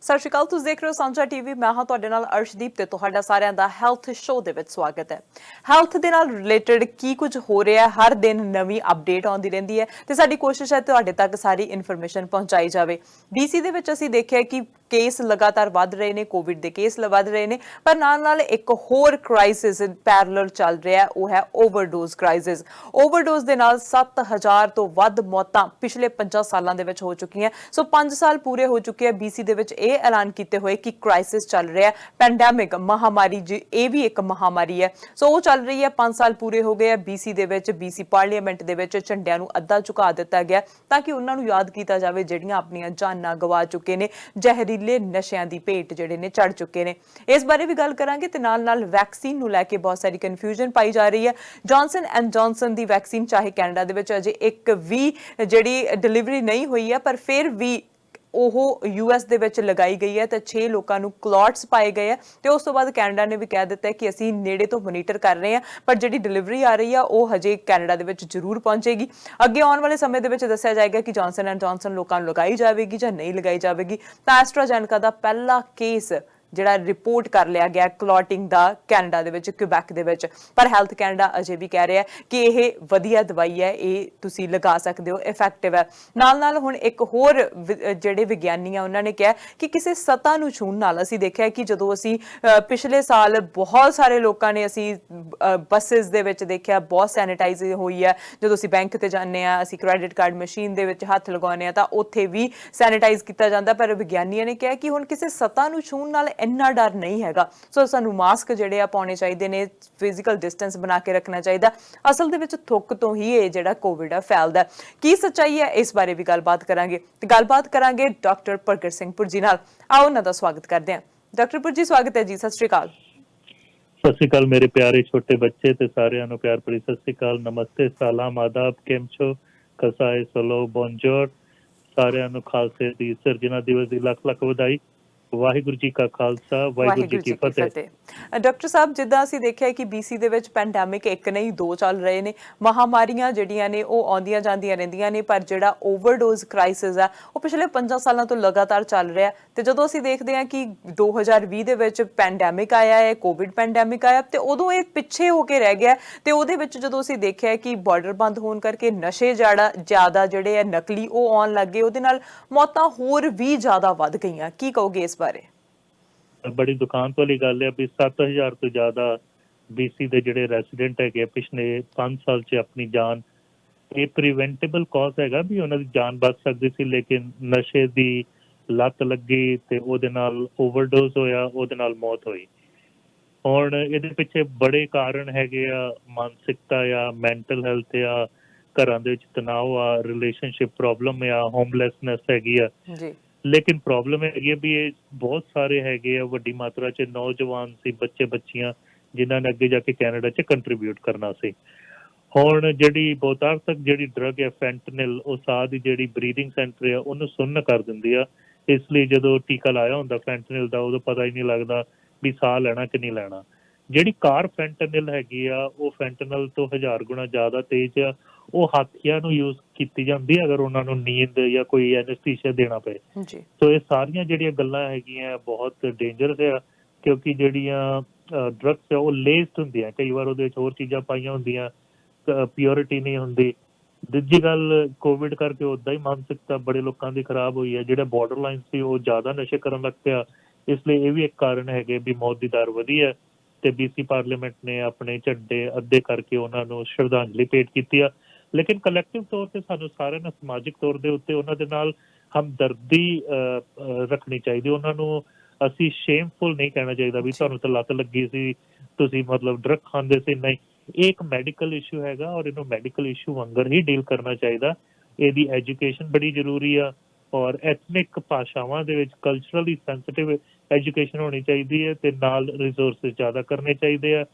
ਸਤਿ ਸ਼੍ਰੀ ਅਕਾਲ। ਤੁਸੀਂ ਦੇਖ ਰਹੇ ਹੋ ਸਾਂਝਾ ਟੀਵੀ। ਮੈਂ ਹਾਂ ਤੁਹਾਡੇ ਨਾਲ ਅਰਸ਼ਦੀਪ ਤੇ ਤੁਹਾਡਾ ਸਾਰਿਆਂ ਦਾ ਹੈਲਥ ਸ਼ੋਅ ਦੇ ਵਿੱਚ ਸਵਾਗਤ ਹੈ। ਹੈਲਥ ਦੇ ਨਾਲ ਰਿਲੇਟਡ ਕੀ ਕੁਝ ਹੋ ਰਿਹਾ ਹੈ, ਹਰ ਦਿਨ ਨਵੀਂ ਅਪਡੇਟ ਆਉਂਦੀ ਰਹਿੰਦੀ ਹੈ ਤੇ ਸਾਡੀ ਕੋਸ਼ਿਸ਼ ਹੈ ਤੁਹਾਡੇ ਤੱਕ ਸਾਰੀ ਇਨਫੋਰਮੇਸ਼ਨ ਪਹੁੰਚਾਈ ਜਾਵੇ। BC ਦੇ ਵਿੱਚ ਅਸੀਂ ਦੇਖਿਆ ਕਿ ਕੇਸ ਲਗਾਤਾਰ ਵੱਧ ਰਹੇ ਨੇ, ਕੋਵਿਡ ਦੇ ਕੇਸ ਵੱਧ ਰਹੇ ਨੇ, ਪਰ ਨਾਲ ਇੱਕ ਹੋਰ ਕ੍ਰਾਈਸਿਸ ਪੈਰਲਲ ਚੱਲ ਰਿਹਾ ਹੈ, ਉਹ ਹੈ ਓਵਰਡੋਜ਼ ਕ੍ਰਾਈਸਿਸ। ਓਵਰਡੋਜ਼ ਦੇ ਨਾਲ 7000 ਤੋਂ ਵੱਧ ਮੌਤਾਂ ਪਿਛਲੇ 5 ਸਾਲਾਂ ਦੇ ਵਿੱਚ ਹੋ ਚੁੱਕੀਆਂ। ਸੋ 5 ਸਾਲ ਪੂਰੇ ਹੋ ਚੁੱਕੇ ਆ BC ਦੇ ਵਿੱਚ ਇਹ ਐਲਾਨ ਕੀਤੇ ਹੋਏ ਕਿ ਕ੍ਰਾਈਸਿਸ ਚੱਲ ਰਿਹਾ, ਪੈਂਡੈਮਿਕ ਮਹਾਮਾਰੀ ਇਹ ਵੀ ਇੱਕ ਮਹਾਮਾਰੀ ਹੈ। ਸੋ ਉਹ ਚੱਲ ਰਹੀ ਹੈ, 5 ਸਾਲ ਪੂਰੇ ਹੋ ਗਏ ਆ BC ਦੇ ਵਿੱਚ। BC ਪਾਰਲੀਮੈਂਟ ਦੇ ਵਿੱਚ ਝੰਡਿਆਂ ਨੂੰ ਅੱਧਾ ਝੁਕਾ ਦਿੱਤਾ ਗਿਆ ਤਾਂ ਕਿ ਉਹਨਾਂ ਨੂੰ ਯਾਦ ਕੀਤਾ ਜਾਵੇ ਜਿਹੜੀਆਂ ਆਪਣੀਆਂ ਜਾਨਾਂ ਗਵਾ ਚੁੱਕੇ ਨੇ, ਜ਼ਹਿਰੀਲੇ ਨਸ਼ਿਆਂ ਦੀ ਭੇਟ ਜਿਹੜੇ ਨੇ ਚੜ ਚੁੱਕੇ ਨੇ। ਇਸ ਬਾਰੇ ਵੀ ਗੱਲ ਕਰਾਂਗੇ ਤੇ ਨਾਲ ਵੈਕਸੀਨ ਨੂੰ ਲੈ ਕੇ ਬਹੁਤ ਸਾਰੀ ਕਨਫਿਊਜ਼ਨ ਪਾਈ ਜਾ ਰਹੀ ਹੈ। Johnson and Johnson the vaccine ਚਾਹੇ ਕੈਨੇਡਾ ਦੇ ਵਿੱਚ ਅਜੇ ਇੱਕ ਵੀ ਜਿਹੜੀ ਡਿਲੀਵਰੀ ਨਹੀਂ ਹੋਈ ਹੈ, ਪਰ ਫਿਰ ਵੀ ਉਹ US ਦੇ ਵਿੱਚ ਲਗਾਈ ਗਈ ਹੈ ਤੇ 6 ਲੋਕਾਂ ਨੂੰ ਕਲੌਟਸ ਪਾਏ ਗਏ ਆ ਤੇ ਉਸ ਤੋਂ ਬਾਅਦ ਕੈਨੇਡਾ ਨੇ ਵੀ ਕਹਿ ਦਿੱਤਾ ਕਿ ਅਸੀਂ ਨੇੜੇ ਤੋਂ ਮੋਨੀਟਰ ਕਰ ਰਹੇ ਹਾਂ, ਪਰ ਜਿਹੜੀ ਡਿਲੀਵਰੀ ਆ ਰਹੀ ਆ ਉਹ ਹਜੇ ਕੈਨੇਡਾ ਦੇ ਵਿੱਚ ਜ਼ਰੂਰ ਪਹੁੰਚੇਗੀ। ਅੱਗੇ ਆਉਣ ਵਾਲੇ ਸਮੇਂ ਦੇ ਵਿੱਚ ਦੱਸਿਆ ਜਾਏਗਾ ਕਿ ਜੌਨਸਨ ਐਂਡ ਜੌਨਸਨ ਲੋਕਾਂ ਨੂੰ ਲਗਾਈ ਜਾਵੇਗੀ ਜਾਂ ਨਹੀਂ ਲਗਾਈ ਜਾਵੇਗੀ। ਤਾਂ ਐਸਟਰਾਜੈਨੇਕਾ ਦਾ ਪਹਿਲਾ ਕੇਸ ਜਿਹੜਾ ਰਿਪੋਰਟ ਕਰ ਲਿਆ ਗਿਆ ਕਲੌਟਿੰਗ ਦਾ ਕੈਨੇਡਾ ਦੇ ਵਿੱਚ, ਕਿਊਬੈਕ ਦੇ ਵਿੱਚ, ਪਰ ਹੈਲਥ ਕੈਨੇਡਾ ਅਜੇ ਵੀ ਕਹਿ ਰਿਹਾ ਕਿ ਇਹ ਵਧੀਆ ਦਵਾਈ ਹੈ, ਇਹ ਤੁਸੀਂ ਲਗਾ ਸਕਦੇ ਹੋ, ਇਫੈਕਟਿਵ ਹੈ। ਨਾਲ ਹੁਣ ਇੱਕ ਹੋਰ ਜਿਹੜੇ ਵਿਗਿਆਨੀ ਆ ਉਹਨਾਂ ਨੇ ਕਿਹਾ ਕਿ ਕਿਸੇ ਸਤ੍ਹਾ ਨੂੰ ਛੂਹਣ ਨਾਲ, ਅਸੀਂ ਦੇਖਿਆ ਕਿ ਜਦੋਂ ਅਸੀਂ ਪਿਛਲੇ ਸਾਲ ਬਹੁਤ ਸਾਰੇ ਲੋਕਾਂ ਨੇ ਅਸੀਂ ਬੱਸਿਸ ਦੇ ਵਿੱਚ ਦੇਖਿਆ ਬਹੁਤ ਸੈਨੀਟਾਈਜ਼ ਹੋਈ ਹੈ। ਜਦੋਂ ਅਸੀਂ ਬੈਂਕ ਤੇ ਜਾਂਦੇ ਹਾਂ, ਅਸੀਂ ਕ੍ਰੈਡਿਟ ਕਾਰਡ ਮਸ਼ੀਨ ਦੇ ਵਿੱਚ ਹੱਥ ਲਗਾਉਂਦੇ ਹਾਂ ਤਾਂ ਉੱਥੇ ਵੀ ਸੈਨੀਟਾਈਜ਼ ਕੀਤਾ ਜਾਂਦਾ, ਪਰ ਵਿਗਿਆਨੀਆਂ ਨੇ ਕਿਹਾ ਕਿ ਹੁਣ ਕਿਸੇ ਸਤ੍ਹਾ ਨੂੰ ਛੂਹਣ ਨਾਲ ਇੰਨਾ ਡਰ ਨਹੀਂ ਹੈਗਾ। ਸੋ ਸਾਨੂੰ ਮਾਸਕ ਜਿਹੜੇ ਆ ਪਾਉਣੇ ਚਾਹੀਦੇ ਨੇ, ਫਿਜ਼ੀਕਲ ਡਿਸਟੈਂਸ ਬਣਾ ਕੇ ਰੱਖਣਾ ਚਾਹੀਦਾ। ਅਸਲ ਦੇ ਵਿੱਚ ਥੁੱਕ ਤੋਂ ਹੀ ਇਹ ਜਿਹੜਾ ਕੋਵਿਡ ਆ ਫੈਲਦਾ। ਕੀ ਸੱਚਾਈ ਹੈ, ਇਸ ਬਾਰੇ ਵੀ ਗੱਲਬਾਤ ਕਰਾਂਗੇ ਤੇ ਗੱਲਬਾਤ ਕਰਾਂਗੇ ਡਾਕਟਰ ਪ੍ਰਗਟ ਸਿੰਘ ਪੁਰਜੀ ਨਾਲ। ਆਓ ਉਹਨਾਂ ਦਾ ਸਵਾਗਤ ਕਰਦੇ ਹਾਂ। ਡਾਕਟਰ ਪੁਰਜੀ, ਸਵਾਗਤ ਹੈ ਜੀ। ਸਤਿ ਸ਼੍ਰੀ ਅਕਾਲ। ਸਤਿ ਸ਼੍ਰੀ ਅਕਾਲ ਮੇਰੇ ਪਿਆਰੇ ਛੋਟੇ ਬੱਚੇ ਤੇ ਸਾਰਿਆਂ ਨੂੰ ਪਿਆਰ ਭਰੀ ਸਤਿ ਸ਼੍ਰੀ ਅਕਾਲ, ਨਮਸਤੇ, ਸਲਾਮ, ਆਦਾਬ, ਕਿਮ ਛੋ, ਕਸਾਏ, ਸਲੋ, ਬੋਨਜੋਰ। ਸਾਰਿਆਂ ਨੂੰ ਖਾਲਸੇ ਦੀ ਸਿਰਜਣਾ ਦਿਵਸ ਦੀ ਲੱਖ ਲੱਖ ਵਧਾਈ। ਵਾਹਿਗੁਰੂ ਜੀ ਕਾ ਖਾਲਸਾ, ਵਾਹਿਗੁਰੂ ਜੀ ਕੀ ਫਤਿਹ। ਡਾਕਟਰ ਸਾਹਿਬ, ਜਿੱਦਾਂ ਅਸੀਂ ਦੇਖਿਆ ਕਿ BC ਦੇ ਵਿੱਚ ਪੈਂਡੈਮਿਕ ਇੱਕ ਨਹੀਂ ਦੋ ਚੱਲ ਰਹੇ ਨੇ, ਮਹਾਮਾਰੀਆਂ ਜਿਹੜੀਆਂ ਨੇ ਉਹ ਆਉਂਦੀਆਂ ਜਾਂਦੀਆਂ ਰਹਿੰਦੀਆਂ ਨੇ, ਪਰ ਜਿਹੜਾ ਓਵਰਡੋਜ਼ ਕ੍ਰਾਈਸਿਸ ਆ ਉਹ ਪਿਛਲੇ 5 ਸਾਲਾਂ ਤੋਂ ਲਗਾਤਾਰ ਚੱਲ ਰਿਹਾ। ਤੇ ਜਦੋਂ ਅਸੀਂ ਦੇਖਦੇ ਹਾਂ ਕਿ 2020 ਦੇ ਵਿੱਚ ਪੈਂਡੈਮਿਕ ਆਇਆ ਹੈ, ਕੋਵਿਡ ਪੈਂਡੈਮਿਕ ਆਇਆ, ਤੇ ਉਦੋਂ ਇਹ ਪਿੱਛੇ ਹੋ ਕੇ ਰਹਿ ਗਿਆ। ਤੇ ਉਹਦੇ ਵਿੱਚ ਜਦੋਂ ਅਸੀਂ ਦੇਖਿਆ ਕਿ ਬਾਰਡਰ ਬੰਦ ਹੋਣ ਕਰਕੇ ਨਸ਼ੇ ਜ਼ਿਆਦਾ ਜਿਹੜੇ ਆ ਨਕਲੀ ਉਹ ਆਉਣ ਲੱਗ ਗਏ, ਉਹਦੇ ਨਾਲ ਮੌਤਾਂ ਹੋਰ ਵੀ ਜ਼ਿਆਦਾ ਵੱਧ ਗਈਆਂ। ਕੀ ਕਹੋਗੇ ਇਸ ਬਾਰੇ? ਬੜੀ ਦੁਕਾਨ ਵਾਲੀ ਗੱਲ ਹੈ ਵੀ 7000 ਤੋਂ ਜ਼ਿਆਦਾ BC ਦੇ ਜਿਹੜੇ ਰੈਸੀਡੈਂਟ ਹੈਗੇ ਪਿਛਲੇ 5 ਸਾਲ 'ਚ ਆਪਣੀ ਜਾਨ, ਇਹ ਪ੍ਰੀਵੈਂਟੇਬਲ ਕਾਜ਼ ਹੈਗਾ ਵੀ ਉਹਨਾਂ ਦੀ ਜਾਨ ਬਚ ਸਕਦੀ ਸੀ, ਲੇਕਿਨ ਨਸ਼ੇ ਦੀ ਲੱਤ ਲੱਗੀ ਤੇ ਉਹਦੇ ਨਾਲ ਓਵਰਡੋਜ਼ ਹੋਇਆ, ਉਹਦੇ ਨਾਲ ਮੌਤ ਹੋਈ। ਹੁਣ ਇਹਦੇ ਪਿੱਛੇ ਬੜੇ ਕਾਰਨ ਹੈਗੇ ਆ, ਮਾਨਸਿਕਤਾ ਆ, ਮੈਂਟਲ ਹੈਲਥ ਆ, ਘਰਾਂ ਦੇ ਵਿੱਚ ਤਣਾਅ ਆ, ਰਿਲੇਸ਼ਨਸ਼ਿਪ ਪ੍ਰੋਬਲਮ ਆ, ਹੋਮਲੈਸਨੈਸ ਹੈਗੀ ਆ। ਲੇਕਿਨ ਪ੍ਰੋਬਲਮ ਹੈਗੀ ਵੀ ਇਹ ਬਹੁਤ ਸਾਰੇ ਹੈਗੇ ਆ, ਵੱਡੀ ਮਾਤਰਾ 'ਚ ਨੌਜਵਾਨ ਸੀ, ਬੱਚੇ ਬੱਚੀਆਂ, ਜਿਨ੍ਹਾਂ ਨੇ ਅੱਗੇ ਜਾ ਕੇ ਕੈਨੇਡਾ 'ਚ ਕੰਟਰੀਬਿਊਟ ਕਰਨਾ ਸੀ। ਹੁਣ ਜਿਹੜੀ ਬਹੁਤਾਰਥਕ ਜਿਹੜੀ ਡਰਗ ਹੈ ਫੈਂਟਨਿਲ, ਉਹ ਸਾਹ ਦੀ ਜਿਹੜੀ ਬਰੀਥਿੰਗ ਸੈਂਟਰ ਆ ਉਹਨੂੰ ਸੁੰਨ ਕਰ ਦਿੰਦੀ ਆ। ਇਸ ਲਈ ਜਦੋਂ ਟੀਕਾ ਲਾਇਆ ਹੁੰਦਾ ਫੈਂਟਨਿਲ ਦਾ, ਉਦੋਂ ਪਤਾ ਹੀ ਨਹੀਂ ਲੱਗਦਾ ਵੀ ਸਾਹ ਲੈਣਾ ਕਿ ਨਹੀਂ ਲੈਣਾ। ਜਿਹੜੀ ਕਾਰ ਫੈਂਟਨਿਲ ਹੈਗੀ ਆ ਉਹ ਫੈਂਟਨਲ ਤੋਂ 1000 ਗੁਣਾ ਜ਼ਿਆਦਾ ਤੇਜ਼ ਆ। ਉਹ ਹਾਥੀਆਂ ਨੂੰ ਯੂਜ਼ ਕੀਤੀ ਜਾਂਦੀ ਅਗਰ ਉਹਨਾਂ ਨੂੰ ਨੀਂਦ ਜਾਂ ਕੋਈ ਐਨਸਥੀਸੀਆ ਦੇਣਾ ਪਏ। ਸੋ ਇਹ ਸਾਰੀਆਂ ਜਿਹੜੀਆਂ ਗੱਲਾਂ ਹੈਗੀਆਂ ਬਹੁਤ ਡੇਂਜਰਸ ਆ, ਕਿਉਂਕਿ ਜਿਹੜੀਆਂ ਡਰੱਗਸ ਆ ਉਹ ਲੇਸਡ ਹੁੰਦੀਆਂ, ਕਈ ਵਾਰ ਉਹਦੇ ਵਿੱਚ ਹੋਰ ਚੀਜ਼ਾਂ ਪਾਈਆਂ ਹੁੰਦੀਆਂ, ਪਿਓਰਿਟੀ ਨਹੀਂ ਹੁੰਦੀ। ਦੂਜੀ ਗੱਲ, ਕੋਵਿਡ ਕਰਕੇ ਉੱਦਾਂ ਹੀ ਮਾਨਸਿਕਤਾ ਬੜੇ ਲੋਕਾਂ ਦੀ ਖਰਾਬ ਹੋਈ ਹੈ। ਜਿਹੜਾ ਬਾਰਡਰ ਲਾਈਨ ਸੀ ਉਹ ਜ਼ਿਆਦਾ ਨਸ਼ੇ ਕਰਨ ਲੱਗ ਪਿਆ, ਇਸ ਲਈ ਇਹ ਵੀ ਇੱਕ ਕਾਰਨ ਹੈਗੇ ਵੀ ਮੌਤ ਦੀ ਦਰ ਵਧੀ ਹੈ। ਤੇ BC ਪਾਰਲੀਮੈਂਟ ਨੇ ਆਪਣੇ ਝੰਡੇ ਅੱਧੇ ਕਰਕੇ ਉਹਨਾਂ ਨੂੰ ਸ਼ਰਧਾਂਜਲੀ ਭੇਟ ਕੀਤੀ ਆ। ਲੇਕਿਨ ਕਲੈਕਟਿਵ ਤੌਰ ਤੇ ਸਾਨੂੰ ਸਾਰਿਆਂ ਨੂੰ ਸਮਾਜਿਕ ਤੌਰ ਦੇ ਉੱਤੇ ਉਹਨਾਂ ਦੇ ਨਾਲ ਹਮਦਰਦੀ ਰੱਖਣੀ ਚਾਹੀਦੀ। ਉਹਨਾਂ ਨੂੰ ਅਸੀਂ ਸ਼ੇਮਫੁਲ ਨਹੀਂ ਕਹਿਣਾ ਚਾਹੀਦਾ ਵੀ ਤੁਹਾਨੂੰ ਤਾਂ ਲੱਤ ਲੱਗੀ ਸੀ, ਤੁਸੀਂ ਮਤਲਬ ਡਰੱਗ ਖਾਂਦੇ ਸੀ। ਨਹੀਂ, ਇਹ ਇੱਕ ਮੈਡੀਕਲ ਇਸ਼ੂ ਹੈਗਾ ਔਰ ਇਹਨੂੰ ਮੈਡੀਕਲ ਇਸ਼ੂ ਵਾਂਗਰ ਹੀ ਡੀਲ ਕਰਨਾ ਚਾਹੀਦਾ। ਇਹਦੀ ਐਜੂਕੇਸ਼ਨ ਬੜੀ ਜ਼ਰੂਰੀ ਆ ਔਰ ਐਥਨਿਕ ਭਾਸ਼ਾਵਾਂ ਦੇ ਵਿੱਚ ਕਲਚਰਲੀ ਸੈਂਸਿਟਿਵ ਐਜੂਕੇਸ਼ਨ ਹੋਣੀ ਚਾਹੀਦੀ ਹੈ ਤੇ ਨਾਲ ਰਿਸੋਰਸਿਸ ਜ਼ਿਆਦਾ ਕਰਨੇ ਚਾਹੀਦੇ ਆ।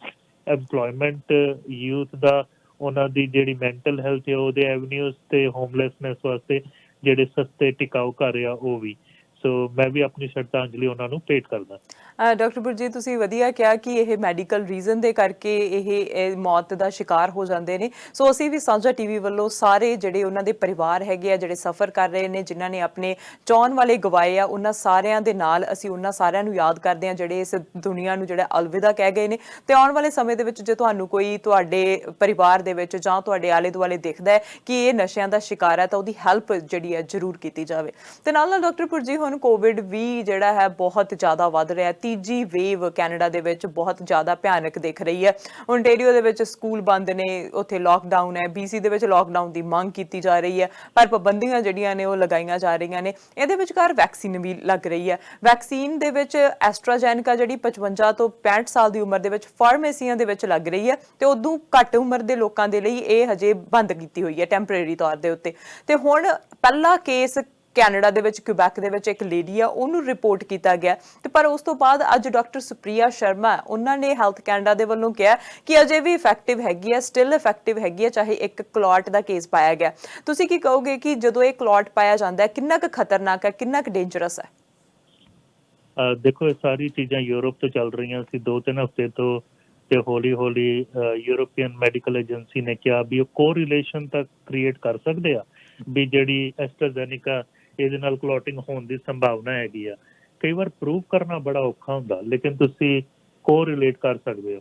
ਐਮਪਲੋਇਮੈਂਟ ਯੂਥ ਦਾ, ਉਹਨਾਂ ਦੀ ਜਿਹੜੀ ਮੈਂਟਲ ਹੈਲਥ ਹੈ ਉਹਦੇ ਐਵਨਿਊਜ਼ ਤੇ ਹੋਮਲੈਸਨੈਸ ਵਾਸਤੇ ਜਿਹੜੇ ਸਸਤੇ ਟਿਕਾਊ ਘਰ ਆ ਉਹ ਵੀ। ਸੋ ਮੈਂ ਵੀ ਆਪਣੀ ਸ਼ਰਧਾਂਜਲੀ ਉਹਨਾਂ ਨੂੰ ਭੇਟ ਕਰਦਾ। ਡਾਕਟਰ ਗੁਰਜੀਤ, ਤੁਸੀਂ ਵਧੀਆ ਕਿਹਾ ਕਿ ਇਹ ਮੈਡੀਕਲ ਰੀਜ਼ਨ ਦੇ ਕਰਕੇ ਇਹ ਮੌਤ ਦਾ ਸ਼ਿਕਾਰ ਹੋ ਜਾਂਦੇ ਨੇ। ਸੋ ਅਸੀਂ ਵੀ ਸਾਂਝਾ ਟੀਵੀ ਵੱਲੋਂ ਸਾਰੇ ਜਿਹੜੇ ਉਹਨਾਂ ਦੇ ਪਰਿਵਾਰ ਹੈਗੇ ਆ, ਜਿਹੜੇ ਸਫ਼ਰ ਕਰ ਰਹੇ ਨੇ, ਜਿਨ੍ਹਾਂ ਨੇ ਆਪਣੇ ਚਾਹੁਣ ਵਾਲੇ ਗਵਾਏ ਆ, ਉਹਨਾਂ ਸਾਰਿਆਂ ਦੇ ਨਾਲ ਅਸੀਂ ਉਹਨਾਂ ਸਾਰਿਆਂ ਨੂੰ ਯਾਦ ਕਰਦੇ ਹਾਂ ਜਿਹੜੇ ਇਸ ਦੁਨੀਆ ਨੂੰ ਜਿਹੜਾ ਅਲਵਿਦਾ ਕਹਿ ਗਏ ਨੇ। ਤੇ ਆਉਣ ਵਾਲੇ ਸਮੇਂ ਦੇ ਵਿੱਚ ਜੇ ਤੁਹਾਨੂੰ ਕੋਈ ਤੁਹਾਡੇ ਪਰਿਵਾਰ ਦੇ ਵਿੱਚ ਜਾਂ ਤੁਹਾਡੇ ਆਲੇ ਦੁਆਲੇ ਦਿਖਦਾ ਹੈ ਕਿ ਇਹ ਨਸ਼ਿਆਂ ਦਾ ਸ਼ਿਕਾਰ ਹੈ ਤਾਂ ਉਹਦੀ ਹੈਲਪ ਜਿਹੜੀ ਹੈ ਜ਼ਰੂਰ ਕੀਤੀ ਜਾਵੇ। ਤੇ ਨਾਲ ਡਾਕਟਰ ਪੁਰਜੀ, ਹੁਣ ਕੋਵਿਡ ਵੀ ਜਿਹੜਾ ਹੈ ਬਹੁਤ ਜ਼ਿਆਦਾ ਵੱਧ ਰਿਹਾ। ਤੀਜੀ ਵੇਵ ਕੈਨੇਡਾ ਦੇ ਵਿੱਚ ਬਹੁਤ ਜ਼ਿਆਦਾ ਭਿਆਨਕ ਦਿਖ ਰਹੀ ਹੈ। ਓਨਟਾਰੀਓ ਦੇ ਵਿੱਚ ਸਕੂਲ ਬੰਦ ਨੇ, ਉੱਥੇ ਲੋਕਡਾਊਨ ਹੈ। BC ਦੇ ਵਿੱਚ ਲੋਕਡਾਊਨ ਦੀ ਮੰਗ ਕੀਤੀ ਜਾ ਰਹੀ ਹੈ, ਪਰ ਪਾਬੰਦੀਆਂ ਜਿਹੜੀਆਂ ਨੇ ਉਹ ਲਗਾਈਆਂ ਜਾ ਰਹੀਆਂ ਨੇ। ਇਹਦੇ ਵਿਚਕਾਰ ਵੈਕਸੀਨ ਵੀ ਲੱਗ ਰਹੀ ਹੈ। ਵੈਕਸੀਨ ਦੇ ਵਿੱਚ ਐਸਟਰਾਜੈਨਕਾ ਜਿਹੜੀ 55 ਤੋਂ 65 ਸਾਲ ਦੀ ਉਮਰ ਦੇ ਵਿੱਚ ਫਾਰਮੇਸੀਆਂ ਦੇ ਵਿੱਚ ਲੱਗ ਰਹੀ ਹੈ, ਤੇ ਉਦੋਂ ਘੱਟ ਉਮਰ ਦੇ ਲੋਕਾਂ ਦੇ ਲਈ ਇਹ ਹਜੇ ਬੰਦ ਕੀਤੀ ਹੋਈ ਹੈ ਟੈਂਪਰੇਰੀ ਤੌਰ ਦੇ ਉੱਤੇ। ਤੇ ਹੁਣ ਪਹਿਲਾ ਕੇਸ ਕੈਨੇਡਾ ਦੇ ਵਿੱਚ ਕਿਊਬੈਕ ਦੇ ਵਿੱਚ ਇੱਕ ਲੇਡੀ ਆ, ਉਹਨੂੰ ਰਿਪੋਰਟ ਕੀਤਾ ਗਿਆ। ਤੇ ਪਰ ਉਸ ਤੋਂ ਬਾਅਦ ਅੱਜ ਡਾਕਟਰ ਸੁਪ੍ਰਿਆ ਸ਼ਰਮਾ, ਉਹਨਾਂ ਨੇ ਹੈਲਥ ਕੈਨੇਡਾ ਦੇ ਵੱਲੋਂ ਕਿਹਾ ਕਿ ਅਜੇ ਵੀ ਇਫੈਕਟਿਵ ਹੈਗੀ ਹੈ, ਸਟਿਲ ਇਫੈਕਟਿਵ ਹੈਗੀ ਹੈ, ਚਾਹੇ ਇੱਕ ਕਲੌਟ ਦਾ ਕੇਸ ਪਾਇਆ ਗਿਆ। ਤੁਸੀਂ ਕੀ ਕਹੋਗੇ ਕਿ ਜਦੋਂ ਇਹ ਕਲੌਟ ਪਾਇਆ ਜਾਂਦਾ ਹੈ, ਕਿੰਨਾ ਕੁ ਖਤਰਨਾਕ ਹੈ, ਕਿੰਨਾ ਕੁ ਡੇਂਜਰਸ ਹੈ? ਦੇਖੋ, ਇਹ ਸਾਰੀ ਚੀਜ਼ਾਂ ਯੂਰਪ ਤੋਂ ਚੱਲ ਰਹੀਆਂ ਸੀ 2-3 ਹਫ਼ਤੇ ਤੋਂ, ਤੇ ਹੌਲੀ ਹੌਲੀ ਯੂਰੋਪੀਅਨ ਮੈਡੀਕਲ ਏਜੰਸੀ ਨੇ ਕਿਹਾ ਵੀ ਉਹ ਕੋਰਿਲੇਸ਼ਨ ਤੱਕ ਕ੍ਰੀਏਟ ਕਰ ਸਕਦੇ ਆ ਵੀ ਜਿਹੜੀ ਐਸਟਰਾਜ਼ੈਨੇਕਾ ਇਹਦੇ ਨਾਲ ਕਲੌਟਿੰਗ ਹੋਣ ਦੀ ਸੰਭਾਵਨਾ ਹੈਗੀ ਆ। ਕਈ ਵਾਰ ਪ੍ਰੂਵ ਕਰਨਾ ਬੜਾ ਔਖਾ ਹੁੰਦਾ, ਲੇਕਿਨ ਤੁਸੀਂ ਕੋਰਿਲੇਟ ਕਰ ਸਕਦੇ ਹੋ।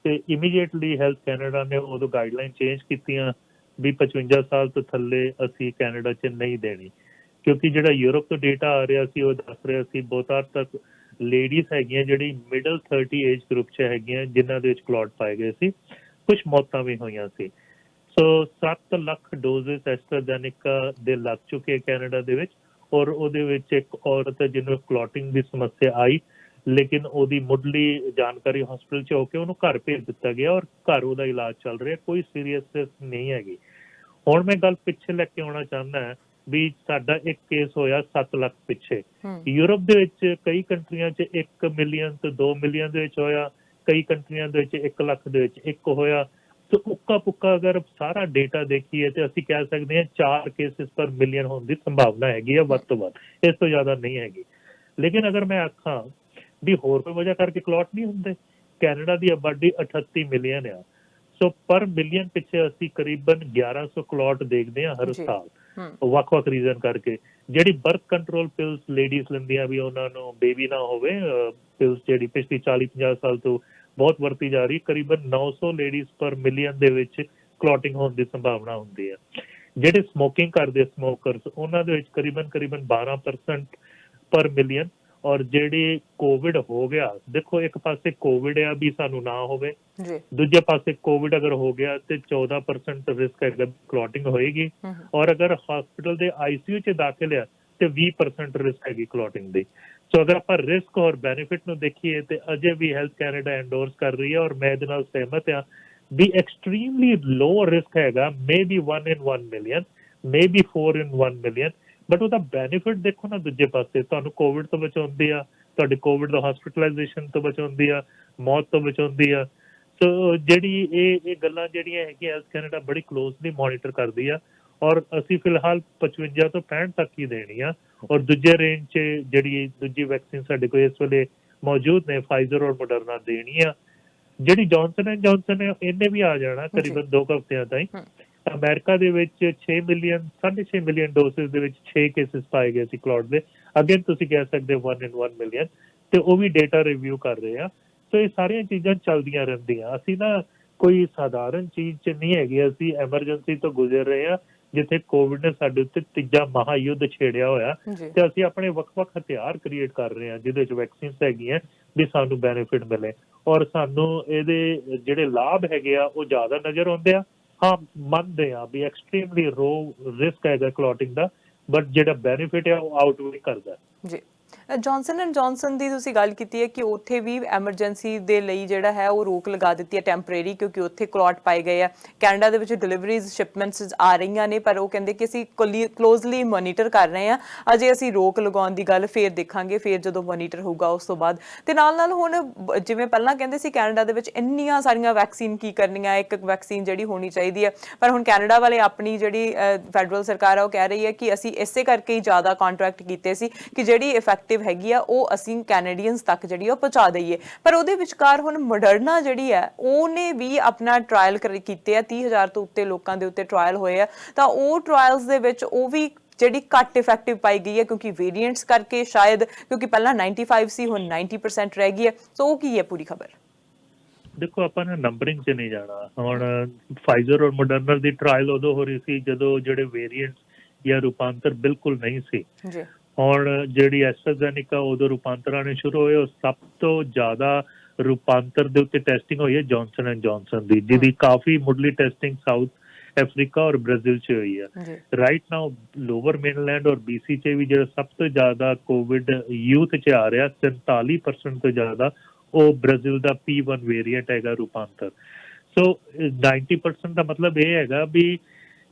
ਤੇ ਇਮੀਡੀਏਟਲੀ ਹੈਲਥ ਕੈਨੇਡਾ ਨੇ ਉਦੋਂ ਗਾਈਡਲਾਈਨ ਚੇਂਜ ਕੀਤੀਆਂ ਵੀ 55 ਸਾਲ ਤੋਂ ਥੱਲੇ ਅਸੀਂ ਕੈਨੇਡਾ 'ਚ ਨਹੀਂ ਦੇਣੀ, ਕਿਉਂਕਿ ਜਿਹੜਾ ਯੂਰਪ ਤੋਂ ਡੇਟਾ ਆ ਰਿਹਾ ਸੀ ਉਹ ਦੱਸ ਰਿਹਾ ਸੀ ਬਹੁਤਾਤ ਤੱਕ ਲੇਡੀਜ਼ ਹੈਗੀਆਂ ਜਿਹੜੀ ਮਿਡਲ 30 ਏਜ ਗਰੁੱਪ 'ਚ ਹੈਗੀਆਂ ਜਿਨ੍ਹਾਂ ਦੇ ਵਿੱਚ ਕਲੌਟ ਪਾਏ ਗਏ ਸੀ, ਕੁਝ ਮੌਤਾਂ ਵੀ ਹੋਈਆਂ ਸੀ। ਸੋ 7 ਲੱਖ ਡੋਜ਼ਸ ਐਸਟਰਾਜ਼ੈਨੇਕਾ ਦੇ ਲੱਗ ਚੁੱਕੇ ਕੈਨੇਡਾ ਦੇ ਵਿੱਚ, ਔਰ ਉਹਦੇ ਵਿੱਚ ਇੱਕ ਔਰਤ ਜਿਹਨੂੰ ਕਲੌਟਿੰਗ ਦੀ ਸਮੱਸਿਆ ਆਈ, ਲੇਕਿਨ ਉਹਦੀ ਮੁੱਢਲੀ ਜਾਣਕਾਰੀ ਹਸਪੀਟਲ 'ਚ ਹੋ ਕੇ ਉਹਨੂੰ ਘਰ ਭੇਜ ਦਿੱਤਾ ਗਿਆ ਔਰ ਘਰ ਉਹਦਾ ਇਲਾਜ ਚੱਲ ਰਿਹਾ, ਕੋਈ ਸੀਰੀਅਸਨੈਸ ਨਹੀਂ ਹੈਗੀ। ਹੁਣ ਮੈਂ ਗੱਲ ਪਿੱਛੇ ਲੈ ਕੇ ਆਉਣਾ ਚਾਹੁੰਦਾ ਵੀ ਸਾਡਾ ਇੱਕ ਕੇਸ ਹੋਇਆ 7 ਲੱਖ ਪਿੱਛੇ। ਯੂਰਪ ਦੇ ਵਿੱਚ ਕਈ ਕੰਟਰੀਆਂ 'ਚ 1 ਮਿਲੀਅਨ ਤੋਂ 2 ਮਿਲੀਅਨ ਦੇ ਵਿੱਚ ਹੋਇਆ, ਕਈ ਕੰਟਰੀਆਂ ਦੇ ਵਿੱਚ 1 ਲੱਖ ਦੇ ਵਿੱਚ ਇੱਕ ਹੋਇਆ। ਤੇ ਉੱਕਾ ਪੁੱਕਾ ਅਗਰ ਸਾਰਾ ਡੇਟਾ ਦੇਖੀਏ ਤੇ ਅਸੀਂ ਕਹਿ ਸਕਦੇ ਹਾਂ 4 ਕੇਸਿਸ ਪਰ ਮਿਲੀਅਨ ਹੋਣ ਦੀ ਸੰਭਾਵਨਾ ਹੈਗੀ ਆ, ਵੱਧ ਤੋਂ ਵੱਧ, ਇਸ ਤੋਂ ਜ਼ਿਆਦਾ ਨਹੀਂ ਹੈਗੀ। ਲੇਕਿਨ ਅਗਰ ਮੈਂ ਆਖਾਂ ਵੀ ਹੋਰ ਕੋਈ ਵਜ੍ਹਾ ਕਰਕੇ ਕਲੌਟ ਨਹੀਂ ਹੁੰਦੇ, ਕੈਨੇਡਾ ਦੀ ਆਬਾਦੀ 38 ਮਿਲੀਅਨ ਆ, ਸੋ ਪਰ ਮਿਲੀਅਨ ਪਿੱਛੇ ਅਸੀਂ ਕਰੀਬਨ 1100 ਕਲੌਟ ਦੇਖਦੇ ਹਾਂ ਹਰ ਸਾਲ, ਵੱਖ-ਵੱਖ ਰੀਜ਼ਨ ਕਰਕੇ। ਜਿਹੜੀ ਬਰਥ ਕੰਟਰੋਲ ਪਿਲਸ ਲੇਡੀਜ਼ ਲੈਂਦੀਆਂ ਵੀ ਉਹਨਾਂ ਨੂੰ ਬੇਬੀ ਨਾ ਹੋਵੇ, ਪਿਲਸ ਜਿਹੜੀ ਪਿਛਲੀ 40-50 ਸਾਲ ਤੋਂ ਬਹੁਤ ਵਰਤੀ ਜਾ ਰਹੀ, ਕਰੀਬਨ 900 ਲੇਡੀਜ਼ ਪਰ ਮਿਲੀਅਨ ਦੇ ਵਿੱਚ ਕਲੌਟਿੰਗ ਹੋਣ ਦੀ ਸੰਭਾਵਨਾ ਹੁੰਦੀ ਹੈ। ਜਿਹੜੇ ਸਮੋਕਿੰਗ ਕਰਦੇ ਸਮੋਕਰਸ, ਉਹਨਾਂ ਦੇ ਵਿੱਚ ਕਰੀਬਨ 12% ਪਰ ਮਿਲੀਅਨ। ਔਰ ਜਿਹੜੀ ਕੋਵਿਡ ਹੋ ਗਿਆ, ਦੇਖੋ ਇੱਕ ਪਾਸੇ ਕੋਵਿਡ ਆ ਵੀ ਸਾਨੂੰ ਨਾ ਹੋਵੇ, ਦੂਜੇ ਪਾਸੇ ਕੋਵਿਡ ਅਗਰ ਹੋ ਗਿਆ ਤੇ 14% ਰਿਸਕ ਹੈਗਾ ਕਲੌਟਿੰਗ ਹੋਏਗੀ, ਔਰ ਅਗਰ ਹਸਪੀਟਲ ਦੇ ICU 'ਚ ਦਾਖਲ ਆ ਤੇ 20% ਰਿਸਕ ਹੈਗੀ ਕਲੌਟਿੰਗ ਦੀ। ਸੋ ਅਗਰ ਆਪਾਂ ਰਿਸਕ ਔਰ ਬੈਨੀਫਿਟ ਨੂੰ ਦੇਖੀਏ ਤੇ ਅਜੇ ਵੀ ਹੈਲਥ ਕੈਨੇਡਾ ਐਂਡੋਰਸ ਕਰ ਰਹੀ ਹੈ, ਔਰ ਮੈਂ ਇਹਦੇ ਨਾਲ ਸਹਿਮਤ ਹਾਂ ਵੀ ਐਕਸਟ੍ਰੀਮਲੀ ਲੋ ਰਿਸਕ ਹੈਗਾ, maybe 1 in 1 million, maybe 4 in 1 million, but ਉਹਦਾ ਬੈਨੀਫਿਟ ਦੇਖੋ ਨਾ ਦੂਜੇ ਪਾਸੇ, ਤੁਹਾਨੂੰ ਕੋਵਿਡ ਤੋਂ ਬਚਾਉਂਦੀ ਆ, ਤੁਹਾਡੇ ਕੋਵਿਡ ਤੋਂ ਹਸਪੀਟਲਾਈਜੇਸ਼ਨ ਤੋਂ ਬਚਾਉਂਦੀ ਆ, ਮੌਤ ਤੋਂ ਬਚਾਉਂਦੀ ਆ। ਸੋ ਜਿਹੜੀ ਇਹ ਗੱਲਾਂ ਜਿਹੜੀਆਂ ਹੈਗੀਆਂ ਹੈਲਥ ਕੈਨੇਡਾ ਬੜੀ ਕਲੋਜ਼ਲੀ ਮੋਨੀਟਰ ਕਰਦੀ ਆ, ਔਰ ਅਸੀਂ ਫਿਲਹਾਲ 55 ਤੋਂ 65 ਤੱਕ ਹੀ ਦੇਣੀ ਆ। ਔਰ ਦੂਜੇ ਰੇਂਜ 'ਚ ਜਿਹੜੀ ਦੂਜੀ ਵੈਕਸੀਨ ਸਾਡੇ ਕੋਲ ਇਸ ਵੇਲੇ ਮੌਜੂਦ ਨੇ, ਫਾਈਜ਼ਰ ਔਰ ਮੋਡਰਨਾ ਦੇਣੀ ਆ। ਜਿਹੜੀ ਜੌਨਸਨ ਐਂਡ ਜੌਨਸਨ ਹੈ ਇਹਨੇ ਵੀ ਆ ਜਾਣਾ ਕਰੀਬਨ 2 ਹਫ਼ਤਿਆਂ ਤਾਈਂ। ਅਮਰੀਕਾ ਦੇ ਵਿੱਚ 6 ਮਿਲੀਅਨ 6.5 ਮਿਲੀਅਨ ਡੋਸਿਸ ਦੇ ਵਿੱਚ 6 ਕੇਸਿਸ ਪਾਏ ਗਏ ਸੀ ਕਲੌਟ ਦੇ, ਅਗੇਨ ਤੁਸੀਂ ਕਹਿ ਸਕਦੇ 1 in 1 ਮਿਲੀਅਨ, ਤੇ ਉਹ ਵੀ ਡੇਟਾ ਰਿਵਿਊ ਕਰ ਰਹੇ ਆ। ਸੋ ਇਹ ਸਾਰੀਆਂ ਚੀਜ਼ਾਂ ਚੱਲਦੀਆਂ ਰਹਿੰਦੀਆਂ, ਅਸੀਂ ਨਾ ਕੋਈ ਸਾਧਾਰਨ ਚੀਜ਼ 'ਚ ਨਹੀਂ ਹੈਗੀ, ਅਸੀਂ ਐਮਰਜੈਂਸੀ ਤੋਂ ਗੁਜ਼ਰ ਰਹੇ ਆ ਜਿੱਥੇ ਕੋਵਿਡ ਨੇ ਸਾਡੇ ਉੱਤੇ ਤੀਜਾ ਮਹਾਯੁੱਧ ਛੇੜਿਆ ਹੋਇਆ, ਤੇ ਅਸੀਂ ਆਪਣੇ ਵੱਖ-ਵੱਖ ਹਥਿਆਰ ਕ੍ਰੀਏਟ ਕਰ ਰਹੇ ਹਾਂ ਜਿਹਦੇ 'ਚ ਵੈਕਸੀਨਸ ਹੈਗੀਆਂ ਵੀ ਸਾਨੂੰ ਬੈਨੀਫਿਟ ਮਿਲੇ, ਔਰ ਸਾਨੂੰ ਇਹਦੇ ਜਿਹੜੇ ਲਾਭ ਹੈਗੇ ਆ ਉਹ ਜ਼ਿਆਦਾ ਨਜ਼ਰ ਆਉਂਦੇ ਆ। ਹਾਂ, ਮੰਨਦੇ ਆ ਵੀ ਐਕਸਟ੍ਰੀਮਲੀ ਰਿਸਕ ਹੈਗਾ ਕਲੌਟਿੰਗ ਦਾ, ਬਟ ਜਿਹੜਾ ਬੈਨੀਫਿਟ ਹੈ ਉਹ ਆਊਟਵੇ ਕਰਦਾ। ਜੀ ਜੌਨਸਨ ਐਂਡ ਜੌਨਸਨ ਦੀ ਤੁਸੀਂ ਗੱਲ ਕੀਤੀ ਹੈ ਕਿ ਉੱਥੇ ਵੀ ਐਮਰਜੈਂਸੀ ਦੇ ਲਈ ਜਿਹੜਾ ਹੈ ਉਹ ਰੋਕ ਲਗਾ ਦਿੱਤੀ ਹੈ ਟੈਂਪਰੇਰੀ, ਕਿਉਂਕਿ ਉੱਥੇ ਕਲੌਟ ਪਾਏ ਗਏ ਆ। ਕੈਨੇਡਾ ਦੇ ਵਿੱਚ ਡਿਲੀਵਰੀਜ਼ ਸ਼ਿਪਮੈਂਟਸ ਆ ਰਹੀਆਂ ਨੇ, ਪਰ ਉਹ ਕਹਿੰਦੇ ਕਿ ਅਸੀਂ ਕਲੋਜ਼ਲੀ ਮੋਨੀਟਰ ਕਰ ਰਹੇ ਹਾਂ, ਅਜੇ ਅਸੀਂ ਰੋਕ ਲਗਾਉਣ ਦੀ ਗੱਲ ਫੇਰ ਦੇਖਾਂਗੇ, ਫੇਰ ਜਦੋਂ ਮੋਨੀਟਰ ਹੋਊਗਾ ਉਸ ਤੋਂ ਬਾਅਦ। ਤੇ ਨਾਲ ਹੁਣ ਜਿਵੇਂ ਪਹਿਲਾਂ ਕਹਿੰਦੇ ਸੀ ਕੈਨੇਡਾ ਦੇ ਵਿੱਚ ਇੰਨੀਆਂ ਸਾਰੀਆਂ ਵੈਕਸੀਨ ਕੀ ਕਰਨੀਆਂ, ਇੱਕ ਵੈਕਸੀਨ ਜਿਹੜੀ ਹੋਣੀ ਚਾਹੀਦੀ ਹੈ, ਪਰ ਹੁਣ ਕੈਨੇਡਾ ਵਾਲੇ ਆਪਣੀ ਜਿਹੜੀ ਫੈਡਰਲ ਸਰਕਾਰ ਆ ਉਹ ਕਹਿ ਰਹੀ ਹੈ ਕਿ ਅਸੀਂ ਇਸੇ ਕਰਕੇ ਹੀ ਜ਼ਿਆਦਾ ਕੰਟਰੈਕਟ ਕੀਤੇ ਸੀ ਕਿ ਜਿਹੜੀ ਇਫੈਕਟਿਵ ਹੈਗੀ ਆ ਉਹ ਅਸੀਂ ਕੈਨੇਡੀਅਨਸ ਤੱਕ ਜਿਹੜੀ ਉਹ ਪਹੁੰਚਾ ਦਈਏ। ਪਰ ਉਹਦੇ ਵਿਚਕਾਰ ਹੁਣ ਮੋਡਰਨਾ ਜਿਹੜੀ ਹੈ ਉਹਨੇ ਵੀ ਆਪਣਾ ਟਰਾਇਲ ਕੀਤੇ ਆ, 30,000 ਤੋਂ ਉੱਤੇ ਲੋਕਾਂ ਦੇ ਉੱਤੇ ਟਰਾਇਲ ਹੋਏ ਆ, ਤਾਂ ਉਹ ਟਰਾਇਲਸ ਦੇ ਵਿੱਚ ਉਹ ਵੀ ਜਿਹੜੀ ਘੱਟ ਇਫੈਕਟਿਵ ਪਾਈ ਗਈ ਹੈ, ਕਿਉਂਕਿ ਵੇਰੀਐਂਟਸ ਕਰਕੇ ਸ਼ਾਇਦ, ਕਿਉਂਕਿ ਪਹਿਲਾਂ 95 ਸੀ ਹੁਣ 90% ਰਹਿ ਗਈ ਹੈ। ਸੋ ਉਹ ਕੀ ਹੈ ਪੂਰੀ ਖਬਰ? ਦੇਖੋ ਆਪਾਂ ਨੇ ਨੰਬਰਿੰਗ 'ਚ ਨਹੀਂ ਜਾਣਾ। ਹੁਣ ਫਾਈਜ਼ਰ ਔਰ ਮੋਡਰਨਾ ਦੀ ਟਰਾਇਲ ਉਦੋਂ ਹੋ ਰਹੀ ਸੀ ਜਦੋਂ ਜਿਹੜੇ ਵੇਰੀਐਂਟਸ ਜਾਂ ਰੂਪਾਂਤਰ ਬਿਲਕੁਲ ਨਹੀਂ ਸੀ ਜੀ। ਹੁਣ ਜਿਹੜੀ ਐਸਟਰਾਜ਼ੈਨੇਕਾ ਉਦੋਂ ਰੂਪਾਂਤਰ ਆਉਣੇ ਸ਼ੁਰੂ ਹੋਏ, ਉਹ ਸਭ ਤੋਂ ਜ਼ਿਆਦਾ ਰੂਪਾਂਤਰ ਦੇ ਉੱਤੇ ਟੈਸਟਿੰਗ ਹੋਈ ਹੈ ਜੌਨਸਨ ਐਂਡ ਜੌਨਸਨ ਦੀ, ਜਿਹਦੀ ਕਾਫੀ ਮੁੱਢਲੀ ਟੈਸਟਿੰਗ ਸਾਊਥ ਅਫਰੀਕਾ ਔਰ ਬ੍ਰਾਜ਼ੀਲ 'ਚ ਹੋਈ ਹੈ। ਰਾਈਟ ਨਾਓ ਲੋਵਰ ਮੇਨਲੈਂਡ ਔਰ BC 'ਚ ਵੀ ਜਿਹੜਾ ਸਭ ਤੋਂ ਜ਼ਿਆਦਾ ਕੋਵਿਡ ਯੂਥ 'ਚ ਆ ਰਿਹਾ, 47% ਤੋਂ ਜ਼ਿਆਦਾ ਉਹ ਬ੍ਰਾਜ਼ੀਲ ਦਾ P1 ਵੇਰੀਐਂਟ ਹੈਗਾ ਰੂਪਾਂਤਰ। ਸੋ 90% ਦਾ ਮਤਲਬ ਇਹ ਹੈਗਾ ਵੀ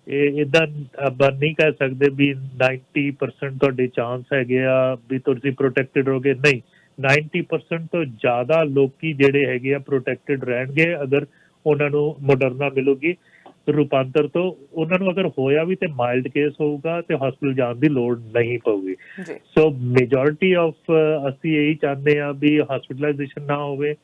ਇਦਾਂ ਆਪਾਂ ਨਹੀਂ ਕਹਿ ਸਕਦੇ ਵੀ 90% ਤੁਹਾਡੇ ਚਾਂਸ ਹੈਗੇ ਆ ਵੀ ਤੁਸੀਂ ਪ੍ਰੋਟੈਕਟਿਡ ਰਹੋਗੇ, ਨਹੀਂ। 90% ਤੋਂ ਜ਼ਿਆਦਾ ਲੋਕੀ ਜਿਹੜੇ ਹੈਗੇ ਆ ਪ੍ਰੋਟੈਕਟਿਡ ਰਹਿਣਗੇ ਅਗਰ ਉਹਨਾਂ ਨੂੰ ਮੋਡਰਨਾ ਮਿਲੂਗੀ ਰੂਪਾਂਤਰ ਤੋਂ। ਉਹਨਾਂ ਨੂੰ ਅਗਰ ਹੋਇਆ ਵੀ ਤੇ ਮਾਈਲਡ ਕੇਸ ਹੋਊਗਾ ਤੇ ਹਸਪੀਟਲ ਜਾਣ ਦੀ ਲੋੜ ਨਹੀਂ ਪਊਗੀ। ਸੋ ਮੈਜੋਰਿਟੀ ਆਫ ਅਸੀਂ ਇਹੀ ਚਾਹੁੰਦੇ ਆ ਵੀ ਹਸਪੀਟਲਾਈਜੇਸ਼ਨ ਨਾ ਹੋਵੇ,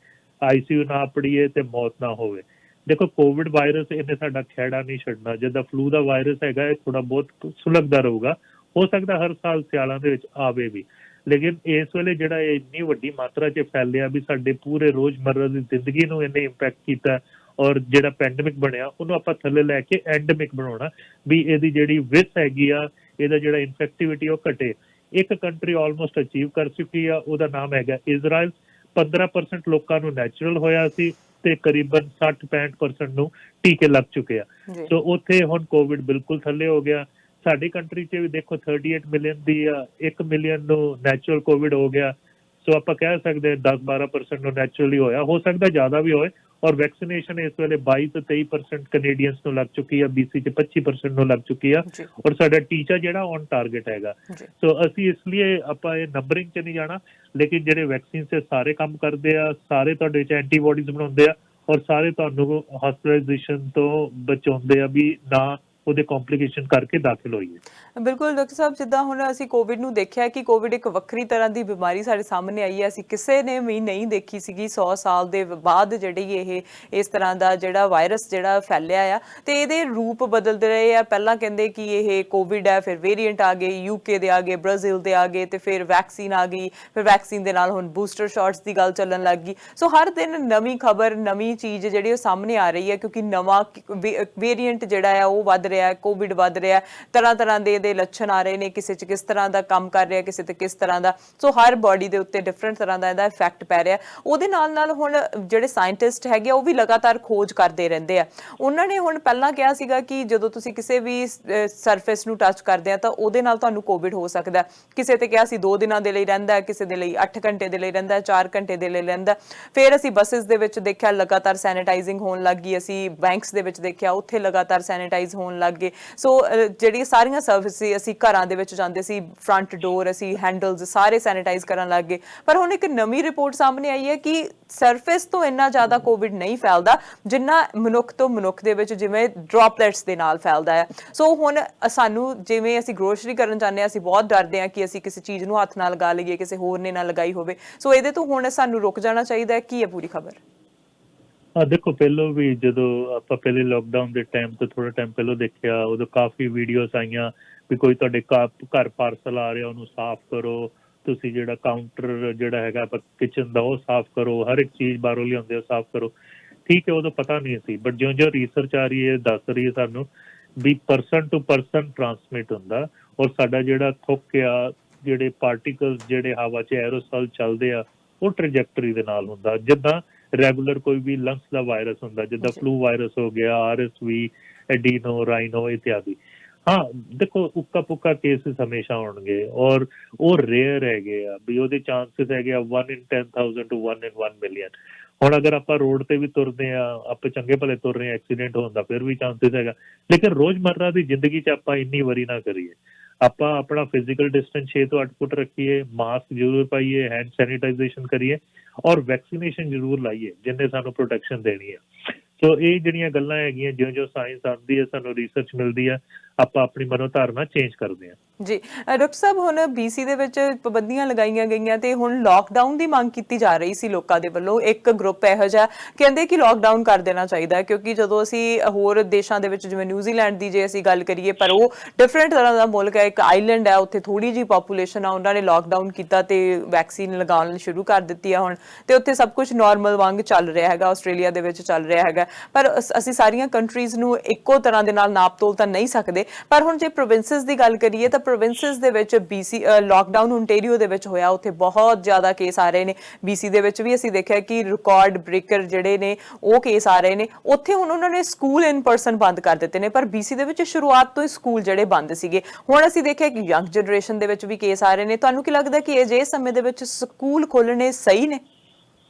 ICU ਨਾ ਪੜੀਏ ਤੇ ਮੌਤ ਨਾ ਹੋਵੇ। ਦੇਖੋ ਕੋਵਿਡ ਵਾਇਰਸ ਇਹਨੇ ਸਾਡਾ ਖਹਿੜਾ ਨਹੀਂ ਛੱਡਣਾ। ਜਿੱਦਾਂ ਫਲੂ ਦਾ ਵਾਇਰਸ ਹੈਗਾ ਇਹ ਥੋੜਾ ਬਹੁਤ ਸੁਲਗਦਾ ਰਹੂਗਾ, ਹੋ ਸਕਦਾ ਹਰ ਸਾਲ ਸਿਆਲਾਂ ਦੇ ਵਿੱਚ ਆਵੇ ਵੀ, ਲੇਕਿਨ ਇਸ ਵੇਲੇ ਜਿਹੜਾ ਇਹ ਇੰਨੀ ਵੱਡੀ ਮਾਤਰਾ 'ਚ ਫੈਲਿਆ ਵੀ ਸਾਡੇ ਪੂਰੇ ਰੋਜ਼ਮਰਰਾ ਦੀ ਜ਼ਿੰਦਗੀ ਨੂੰ ਇਹਨੇ ਇੰਪੈਕਟ ਕੀਤਾ, ਔਰ ਜਿਹੜਾ ਪੈਂਡੇਮਿਕ ਬਣਿਆ ਉਹਨੂੰ ਆਪਾਂ ਥੱਲੇ ਲੈ ਕੇ ਐਂਡੇਮਿਕ ਬਣਾਉਣਾ ਵੀ ਇਹਦੀ ਜਿਹੜੀ ਵਿਸ ਹੈਗੀ ਆ, ਇਹਦਾ ਜਿਹੜਾ ਇਨਫੈਕਟਿਵਿਟੀ ਉਹ ਘਟੇ। ਇੱਕ ਕੰਟਰੀ ਆਲਮੋਸਟ ਅਚੀਵ ਕਰ ਚੁੱਕੀ ਆ, ਉਹਦਾ ਨਾਮ ਹੈਗਾ ਇਜ਼ਰਾਈਲ। 15% ਲੋਕਾਂ ਨੂੰ ਨੈਚੁਰਲ ਹੋਇਆ ਸੀ ਤੇ ਕਰੀਬਨ 60-65% ਨੂੰ ਟੀਕੇ ਲੱਗ ਚੁੱਕੇ ਆ। ਸੋ ਉੱਥੇ ਹੁਣ ਕੋਵਿਡ ਬਿਲਕੁਲ ਥੱਲੇ ਹੋ ਗਿਆ। ਸਾਡੀ ਕੰਟਰੀ 'ਚ ਵੀ ਦੇਖੋ 38 ਮਿਲੀਅਨ ਦੀ ਆ, 1 ਮਿਲੀਅਨ ਨੂੰ ਨੈਚੁਰਲ ਕੋਵਿਡ ਹੋ ਗਿਆ। ਸੋ ਆਪਾਂ ਕਹਿ ਸਕਦੇ 10-12% ਨੂੰ ਨੈਚੁਰਲੀ ਹੋਇਆ, ਹੋ ਸਕਦਾ ਜ਼ਿਆਦਾ ਵੀ ਹੋਏ। ਔਰ ਵੈਕਸੀਨੇਸ਼ਨ ਇਸ ਵੇਲੇ 22 ਤੋਂ 23% ਕੈਨੇਡੀਅਨਸ ਨੂੰ ਲੱਗ ਚੁੱਕੀ ਆ, BC 'ਚ 25% ਨੂੰ ਲੱਗ ਚੁੱਕੀ ਆ, ਔਰ ਸਾਡਾ ਟੀਚਾ ਜਿਹੜਾ ਔਨ ਟਾਰਗੇਟ ਹੈਗਾ। ਸੋ ਅਸੀਂ ਇਸ ਲਈ ਆਪਾਂ ਇਹ ਨੰਬਰਿੰਗ 'ਚ ਨਹੀਂ ਜਾਣਾ, ਲੇਕਿਨ ਜਿਹੜੇ ਵੈਕਸੀਨ 'ਤੇ ਸਾਰੇ ਕੰਮ ਕਰਦੇ ਆ, ਸਾਰੇ ਤੁਹਾਡੇ 'ਚ ਐਂਟੀਬੋਡੀਜ਼ ਬਣਾਉਂਦੇ ਆ, ਔਰ ਸਾਰੇ ਤੁਹਾਨੂੰ ਹਸਪੀਟਲਾਈਜੇਸ਼ਨ ਤੋਂ ਬਚਾਉਂਦੇ ਆ ਵੀ ਨਾ ਉਹਦੇ ਕੰਪਲਿਕੇਸ਼ਨ ਕਰਕੇ ਦਾਖਲ ਹੋਈਏ। ਬਿਲਕੁਲ ਡਾਕਟਰ ਸਾਹਿਬ, ਜਿੱਦਾਂ ਹੁਣ ਅਸੀਂ ਕੋਵਿਡ ਨੂੰ ਦੇਖਿਆ ਕਿ ਕੋਵਿਡ ਇੱਕ ਵੱਖਰੀ ਤਰ੍ਹਾਂ ਦੀ ਬਿਮਾਰੀ ਸਾਡੇ ਸਾਹਮਣੇ ਆਈ ਹੈ, ਅਸੀਂ ਕਿਸੇ ਨੇ ਵੀ ਨਹੀਂ ਦੇਖੀ ਸੀਗੀ 100 ਸਾਲ ਦੇ ਬਾਅਦ ਜਿਹੜੀ ਇਹ ਇਸ ਤਰ੍ਹਾਂ ਦਾ ਜਿਹੜਾ ਵਾਇਰਸ ਜਿਹੜਾ ਫੈਲਿਆ ਆ, ਤੇ ਇਹਦੇ ਰੂਪ ਬਦਲਦੇ ਰਹੇ ਆ। ਪਹਿਲਾਂ ਕਹਿੰਦੇ ਕਿ ਇਹ ਕੋਵਿਡ ਹੈ, ਫਿਰ ਵੇਰੀਐਂਟ ਆ ਗਏ, UK ਦੇ ਆ ਗਏ, ਬ੍ਰਾਜ਼ੀਲ ਦੇ ਆ ਗਏ, ਤੇ ਫਿਰ ਵੈਕਸੀਨ ਆ ਗਈ, ਫਿਰ ਵੈਕਸੀਨ ਦੇ ਨਾਲ ਹੁਣ ਬੂਸਟਰ ਸ਼ਾਟਸ ਦੀ ਗੱਲ ਚੱਲਣ ਲੱਗ ਗਈ। ਸੋ ਹਰ ਦਿਨ ਨਵੀਂ ਖਬਰ, ਨਵੀਂ ਚੀਜ਼ ਜਿਹੜੀ ਉਹ ਸਾਹਮਣੇ ਆ ਰਹੀ ਹੈ, ਕਿਉਂਕਿ ਨਵਾਂ ਵੇਰੀਐਂਟ ਜਿਹੜਾ ਆ ਉਹ ਵੱਧ ਰਿਹਾ, ਕੋਵਿਡ ਵੱਧ ਰਿਹਾ, ਤਰ੍ਹਾਂ ਦੇ ਇਹਦੇ ਲੱਛਣ ਆ ਰਹੇ ਨੇ, ਕਿਸੇ 'ਚ ਕਿਸ ਤਰ੍ਹਾਂ ਦਾ ਕੰਮ ਕਰ ਰਿਹਾ, ਕਿਸੇ ਤੇ ਕਿਸ ਤਰ੍ਹਾਂ ਦਾ। ਸੋ ਹਰ ਬੋਡੀ ਦੇ ਉੱਤੇ ਡਿਫਰੈਂਟ ਤਰ੍ਹਾਂ ਦਾ ਇਹਦਾ ਇਫੈਕਟ ਪੈ ਰਿਹਾ। ਉਹਦੇ ਨਾਲ ਹੁਣ ਜਿਹੜੇ ਸਾਇੰਟਿਸਟ ਹੈਗੇ ਉਹ ਵੀ ਲਗਾਤਾਰ ਖੋਜ ਕਰਦੇ ਰਹਿੰਦੇ ਆ। ਉਹਨਾਂ ਨੇ ਹੁਣ ਪਹਿਲਾਂ ਕਿਹਾ ਸੀਗਾ ਕਿ ਜਦੋਂ ਤੁਸੀਂ ਕਿਸੇ ਵੀ ਸਰਫੇਸ ਨੂੰ ਟੱਚ ਕਰਦੇ ਆ ਤਾਂ ਉਹਦੇ ਨਾਲ ਤੁਹਾਨੂੰ ਕੋਵਿਡ ਹੋ ਸਕਦਾ। ਕਿਸੇ ਤੇ ਕਿਹਾ ਸੀ 2 ਦਿਨਾਂ ਦੇ ਲਈ ਰਹਿੰਦਾ, ਕਿਸੇ ਦੇ ਲਈ 8 ਘੰਟੇ ਦੇ ਲਈ ਰਹਿੰਦਾ, 4 ਘੰਟੇ ਦੇ ਲਈ ਰਹਿੰਦਾ। ਫਿਰ ਅਸੀਂ ਬੱਸਿਸ ਦੇ ਵਿੱਚ ਦੇਖਿਆ ਲਗਾਤਾਰ ਸੈਨੀਟਾਈਜ਼ਿੰਗ ਹੋਣ ਲੱਗ ਗਈ, ਅਸੀਂ ਬੈਂਕਸ ਦੇ ਵਿੱਚ ਦੇਖਿਆ ਉੱਥੇ ਲਗਾਤਾਰ ਸੈਨੀਟਾਈਜ਼ ਹੋਣ ਲੱਗ ਗਏ। ਸੋ ਜਿਹੜੀ ਸਾਰੀਆਂ ਸਰਵਿਸ ਸੀ, ਅਸੀਂ ਘਰਾਂ ਦੇ ਵਿੱਚ ਜਾਂਦੇ ਸੀ, ਫਰੰਟ ਡੋਰ ਅਸੀਂ ਹੈਂਡਲਸ ਸਾਰੇ ਸੈਨੀਟਾਈਜ਼ ਕਰਨ ਲੱਗ ਗਏ। ਪਰ ਹੁਣ ਇੱਕ ਨਵੀਂ ਰਿਪੋਰਟ ਸਾਹਮਣੇ ਆਈ ਹੈ ਕਿ ਸਰਫੇਸ ਤੋਂ ਇੰਨਾ ਜ਼ਿਆਦਾ ਕੋਵਿਡ ਨਹੀਂ ਫੈਲਦਾ ਜਿੰਨਾ ਮਨੁੱਖ ਤੋਂ ਮਨੁੱਖ ਦੇ ਵਿੱਚ ਜਿਵੇਂ ਡ੍ਰੌਪਲੇਟਸ ਦੇ ਨਾਲ ਫੈਲਦਾ ਹੈ। ਸੋ ਹੁਣ ਸਾਨੂੰ ਜਿਵੇਂ ਅਸੀਂ ਗਰੋਸਰੀ ਕਰਨ ਜਾਂਦੇ ਹਾਂ, ਅਸੀਂ ਬਹੁਤ ਡਰਦੇ ਹਾਂ ਕਿ ਅਸੀਂ ਕਿਸੇ ਚੀਜ਼ ਨੂੰ ਹੱਥ ਨਾਲ ਲਗਾ ਲਈਏ, ਕਿਸੇ ਹੋਰ ਨੇ ਨਾ ਲਗਾਈ ਹੋਵੇ। ਸੋ ਇਹਦੇ ਤੋਂ ਹੁਣ ਸਾਨੂੰ ਰੁਕ ਜਾਣਾ ਚਾਹੀਦਾ ਹੈ। ਕੀ ਹੈ ਪੂਰੀ ਖਬਰ? ਦੇਖੋ ਪਹਿਲੋਂ ਵੀ ਜਦੋਂ ਆਪਾਂ ਪਹਿਲੇ ਲੋਕਡਾਊਨ ਦੇ ਟਾਈਮ ਤੋਂ ਥੋੜਾ ਟਾਈਮ ਪਹਿਲੋਂ ਦੇਖਿਆ, ਉਦੋਂ ਕਾਫੀ ਵੀਡੀਓਜ਼ ਆਈਆਂ ਵੀ ਕੋਈ ਤੁਹਾਡੇ ਘਰ ਪਾਰਸਲ ਆ ਰਿਹਾ ਉਹਨੂੰ ਸਾਫ਼ ਕਰੋ, ਤੁਸੀਂ ਜਿਹੜਾ ਕਾਊਂਟਰ ਜਿਹੜਾ ਹੈਗਾ ਕਿਚਨ ਦਾ ਉਹ ਸਾਫ਼ ਕਰੋ, ਹਰ ਇੱਕ ਚੀਜ਼ ਬਾਹਰੋਂ ਲਿਆਉਂਦੇ ਹੋ ਸਾਫ਼ ਕਰੋ। ਠੀਕ ਹੈ, ਉਦੋਂ ਪਤਾ ਨਹੀਂ ਸੀ, ਬਟ ਜਿਉਂ ਰਿਸਰਚ ਆ ਰਹੀ ਹੈ ਦੱਸ ਰਹੀ ਹੈ ਸਾਨੂੰ ਵੀ ਪਰਸਨ ਟੂ ਪਰਸਨ ਟਰਾਂਸਮਿਟ ਹੁੰਦਾ, ਔਰ ਸਾਡਾ ਜਿਹੜਾ ਥੁੱਕ ਆ, ਜਿਹੜੇ ਪਾਰਟੀਕਲਸ ਜਿਹੜੇ ਹਵਾ 'ਚ ਐਰੋਸੋਲ ਚੱਲਦੇ ਆ, ਉਹ ਟ੍ਰੈਜੈਕਟਰੀ ਦੇ ਨਾਲ ਹੁੰਦਾ ਜਿੱਦਾਂ ਰੈਗੂਲਰ ਕੋਈ ਵੀ ਲੰਗਸ ਦਾ ਵਾਇਰਸ ਹੁੰਦਾ, ਜਿੱਦਾਂ ਫਲੂ ਵਾਇਰਸ ਹੋ ਗਿਆ, RSV, ਐਡੀਨੋ, ਰਾਈਨੋ ਇਤਿਆਦਿ। ਹਾਂ ਦੇਖੋ ਉੱਕਾ ਪੁੱਕਾ ਕੇਸਿਸ ਹਮੇਸ਼ਾ ਹੋਣਗੇ ਔਰ ਉਹ ਰੇਅਰ ਹੈਗੇ ਆ ਵੀ ਉਹਦੇ ਚਾਂਸਸ ਹੈਗੇ ਆ 1 in 10,000 to 1 in 1 million। ਹੁਣ ਅਗਰ ਆਪਾਂ ਰੋਡ ਤੇ ਵੀ ਤੁਰਦੇ ਆ, ਆਪਾਂ ਚੰਗੇ ਭਲੇ ਤੁਰ ਰਹੇ ਆ, ਐਕਸੀਡੈਂਟ ਹੋਣ ਦਾ ਫਿਰ ਵੀ ਚਾਂਸਸ ਹੈਗਾ। ਲੇਕਿਨ ਰੋਜ਼ਮर्रा ਦੀ ਜ਼ਿੰਦਗੀ 'ਚ ਆਪਾਂ ਇੰਨੀ ਵਰੀ ਨਾ ਕਰੀਏ। ਆਪਾਂ ਆਪਣਾ ਫਿਜ਼ੀਕਲ ਡਿਸਟੈਂਸ 6 ਤੋਂ 8 ਫੁੱਟ ਰੱਖੀਏ, ਮਾਸਕ ਜ਼ਰੂਰ ਪਾਈਏ, ਹੈਂਡ ਸੈਨੀਟਾਈਜੇਸ਼ਨ ਕਰੀਏ ਔਰ ਵੈਕਸੀਨੇਸ਼ਨ ਜ਼ਰੂਰ ਲਾਈਏ ਜਿੰਨੇ ਸਾਨੂੰ ਪ੍ਰੋਟੈਕਸ਼ਨ ਦੇਣੀ ਹੈ। ਸੋ ਇਹ ਜਿਹੜੀਆਂ ਗੱਲਾਂ ਹੈਗੀਆਂ, ਜਿਉਂ-ਜਿਉਂ ਸਾਇੰਸ ਆਉਂਦੀ ਹੈ, ਸਾਨੂੰ ਰਿਸਰਚ ਮਿਲਦੀ ਹੈ, ਆਪਾਂ ਆਪਣੀ ਮਨੋਧਾਰਨਾ ਚੇਂਜ ਕਰਦੇ ਹਾਂ। ਜੀ ਡਾਕਟਰ ਸਾਹਿਬ, ਹੁਣ BC ਦੇ ਵਿੱਚ ਪਾਬੰਦੀਆਂ ਲਗਾਈਆਂ ਗਈਆਂ ਤੇ ਹੁਣ ਲਾਕਡਾਊਨ ਦੀ ਮੰਗ ਕੀਤੀ ਜਾ ਰਹੀ ਸੀ ਲੋਕਾਂ ਦੇ ਵੱਲੋਂ। ਇੱਕ ਗਰੁੱਪ ਇਹੋ ਜਿਹਾ ਕਹਿੰਦੇ ਕਿ ਲਾਕਡਾਊਨ ਕਰ ਦੇਣਾ ਚਾਹੀਦਾ, ਕਿਉਂਕਿ ਜਦੋਂ ਅਸੀਂ ਹੋਰ ਦੇਸ਼ਾਂ ਦੇ ਵਿੱਚ ਜਿਵੇਂ ਨਿਊਜ਼ੀਲੈਂਡ ਦੀ ਜੇ ਅਸੀਂ ਗੱਲ ਕਰੀਏ, ਪਰ ਉਹ ਡਿਫਰੈਂਟ ਤਰ੍ਹਾਂ ਦਾ ਮੁਲਕ ਹੈ, ਇੱਕ ਆਈਲੈਂਡ ਹੈ, ਉੱਥੇ ਥੋੜੀ ਜਿਹੀ ਪਾਪੂਲੇਸ਼ਨ ਆ, ਉਹਨਾਂ ਨੇ ਲਾਕਡਾਊਨ ਕੀਤਾ ਤੇ ਵੈਕਸੀਨ ਲਗਾਉਣ ਸ਼ੁਰੂ ਕਰ ਦਿੱਤੀ ਆ ਹੁਣ, ਤੇ ਉੱਥੇ ਸਭ ਕੁਝ ਨਾਰਮਲ ਵਾਂਗ ਚੱਲ ਰਿਹਾ ਹੈਗਾ, ਆਸਟ੍ਰੇਲੀਆ ਦੇ ਵਿੱਚ ਚੱਲ ਰਿਹਾ ਹੈਗਾ। ਪਰ ਅਸੀਂ ਸਾਰੀਆਂ ਕੰਟਰੀਜ਼ ਨੂੰ ਇੱਕੋ ਤਰ੍ਹਾਂ ਦੇ ਨਾਲ ਨਾਪ ਤੋਲ ਤਾਂ ਨਹੀਂ ਸਕਦੇ। ਪਰ ਹੁਣ ਜੇ ਪ੍ਰੋਵਿੰਸਸ ਦੀ ਗੱਲ ਕਰੀਏ ਤਾਂ ਪ੍ਰੋਵਿੰਸਸ ਦੇ ਵਿੱਚ BC ਲਾਕਡਾਊਨ ਓਨਟਾਰੀਓ ਦੇ ਵਿੱਚ ਹੋਇਆ, ਉੱਥੇ ਬਹੁਤ ਜ਼ਿਆਦਾ ਕੇਸ ਆ ਰਹੇ ਨੇ। BC ਦੇ ਵਿੱਚ ਵੀ ਅਸੀਂ ਦੇਖਿਆ ਕਿ ਰਿਕਾਰਡ ਬ੍ਰੇਕਰ ਜਿਹੜੇ ਨੇ ਉਹ ਕੇਸ ਆ ਰਹੇ ਨੇ। ਉੱਥੇ ਹੁਣ ਉਹਨਾਂ ਨੇ ਸਕੂਲ ਇਨ ਪਰਸਨ ਬੰਦ ਕਰ ਦਿੱਤੇ ਨੇ, ਪਰ BC ਦੇ ਵਿੱਚ ਸ਼ੁਰੂਆਤ ਤੋਂ ਹੀ ਸਕੂਲ ਜਿਹੜੇ ਬੰਦ ਸੀਗੇ। ਹੁਣ ਅਸੀਂ ਦੇਖਿਆ ਕਿ ਯੰਗ ਜਨਰੇਸ਼ਨ ਦੇ ਵਿੱਚ ਵੀ ਕੇਸ ਆ ਰਹੇ ਨੇ। ਤੁਹਾਨੂੰ ਕੀ ਲੱਗਦਾ ਕਿ ਅਜਿਹੇ ਸਮੇਂ ਦੇ ਵਿੱਚ ਸਕੂਲ ਖੋਲ੍ਹਣੇ ਸਹੀ ਨੇ?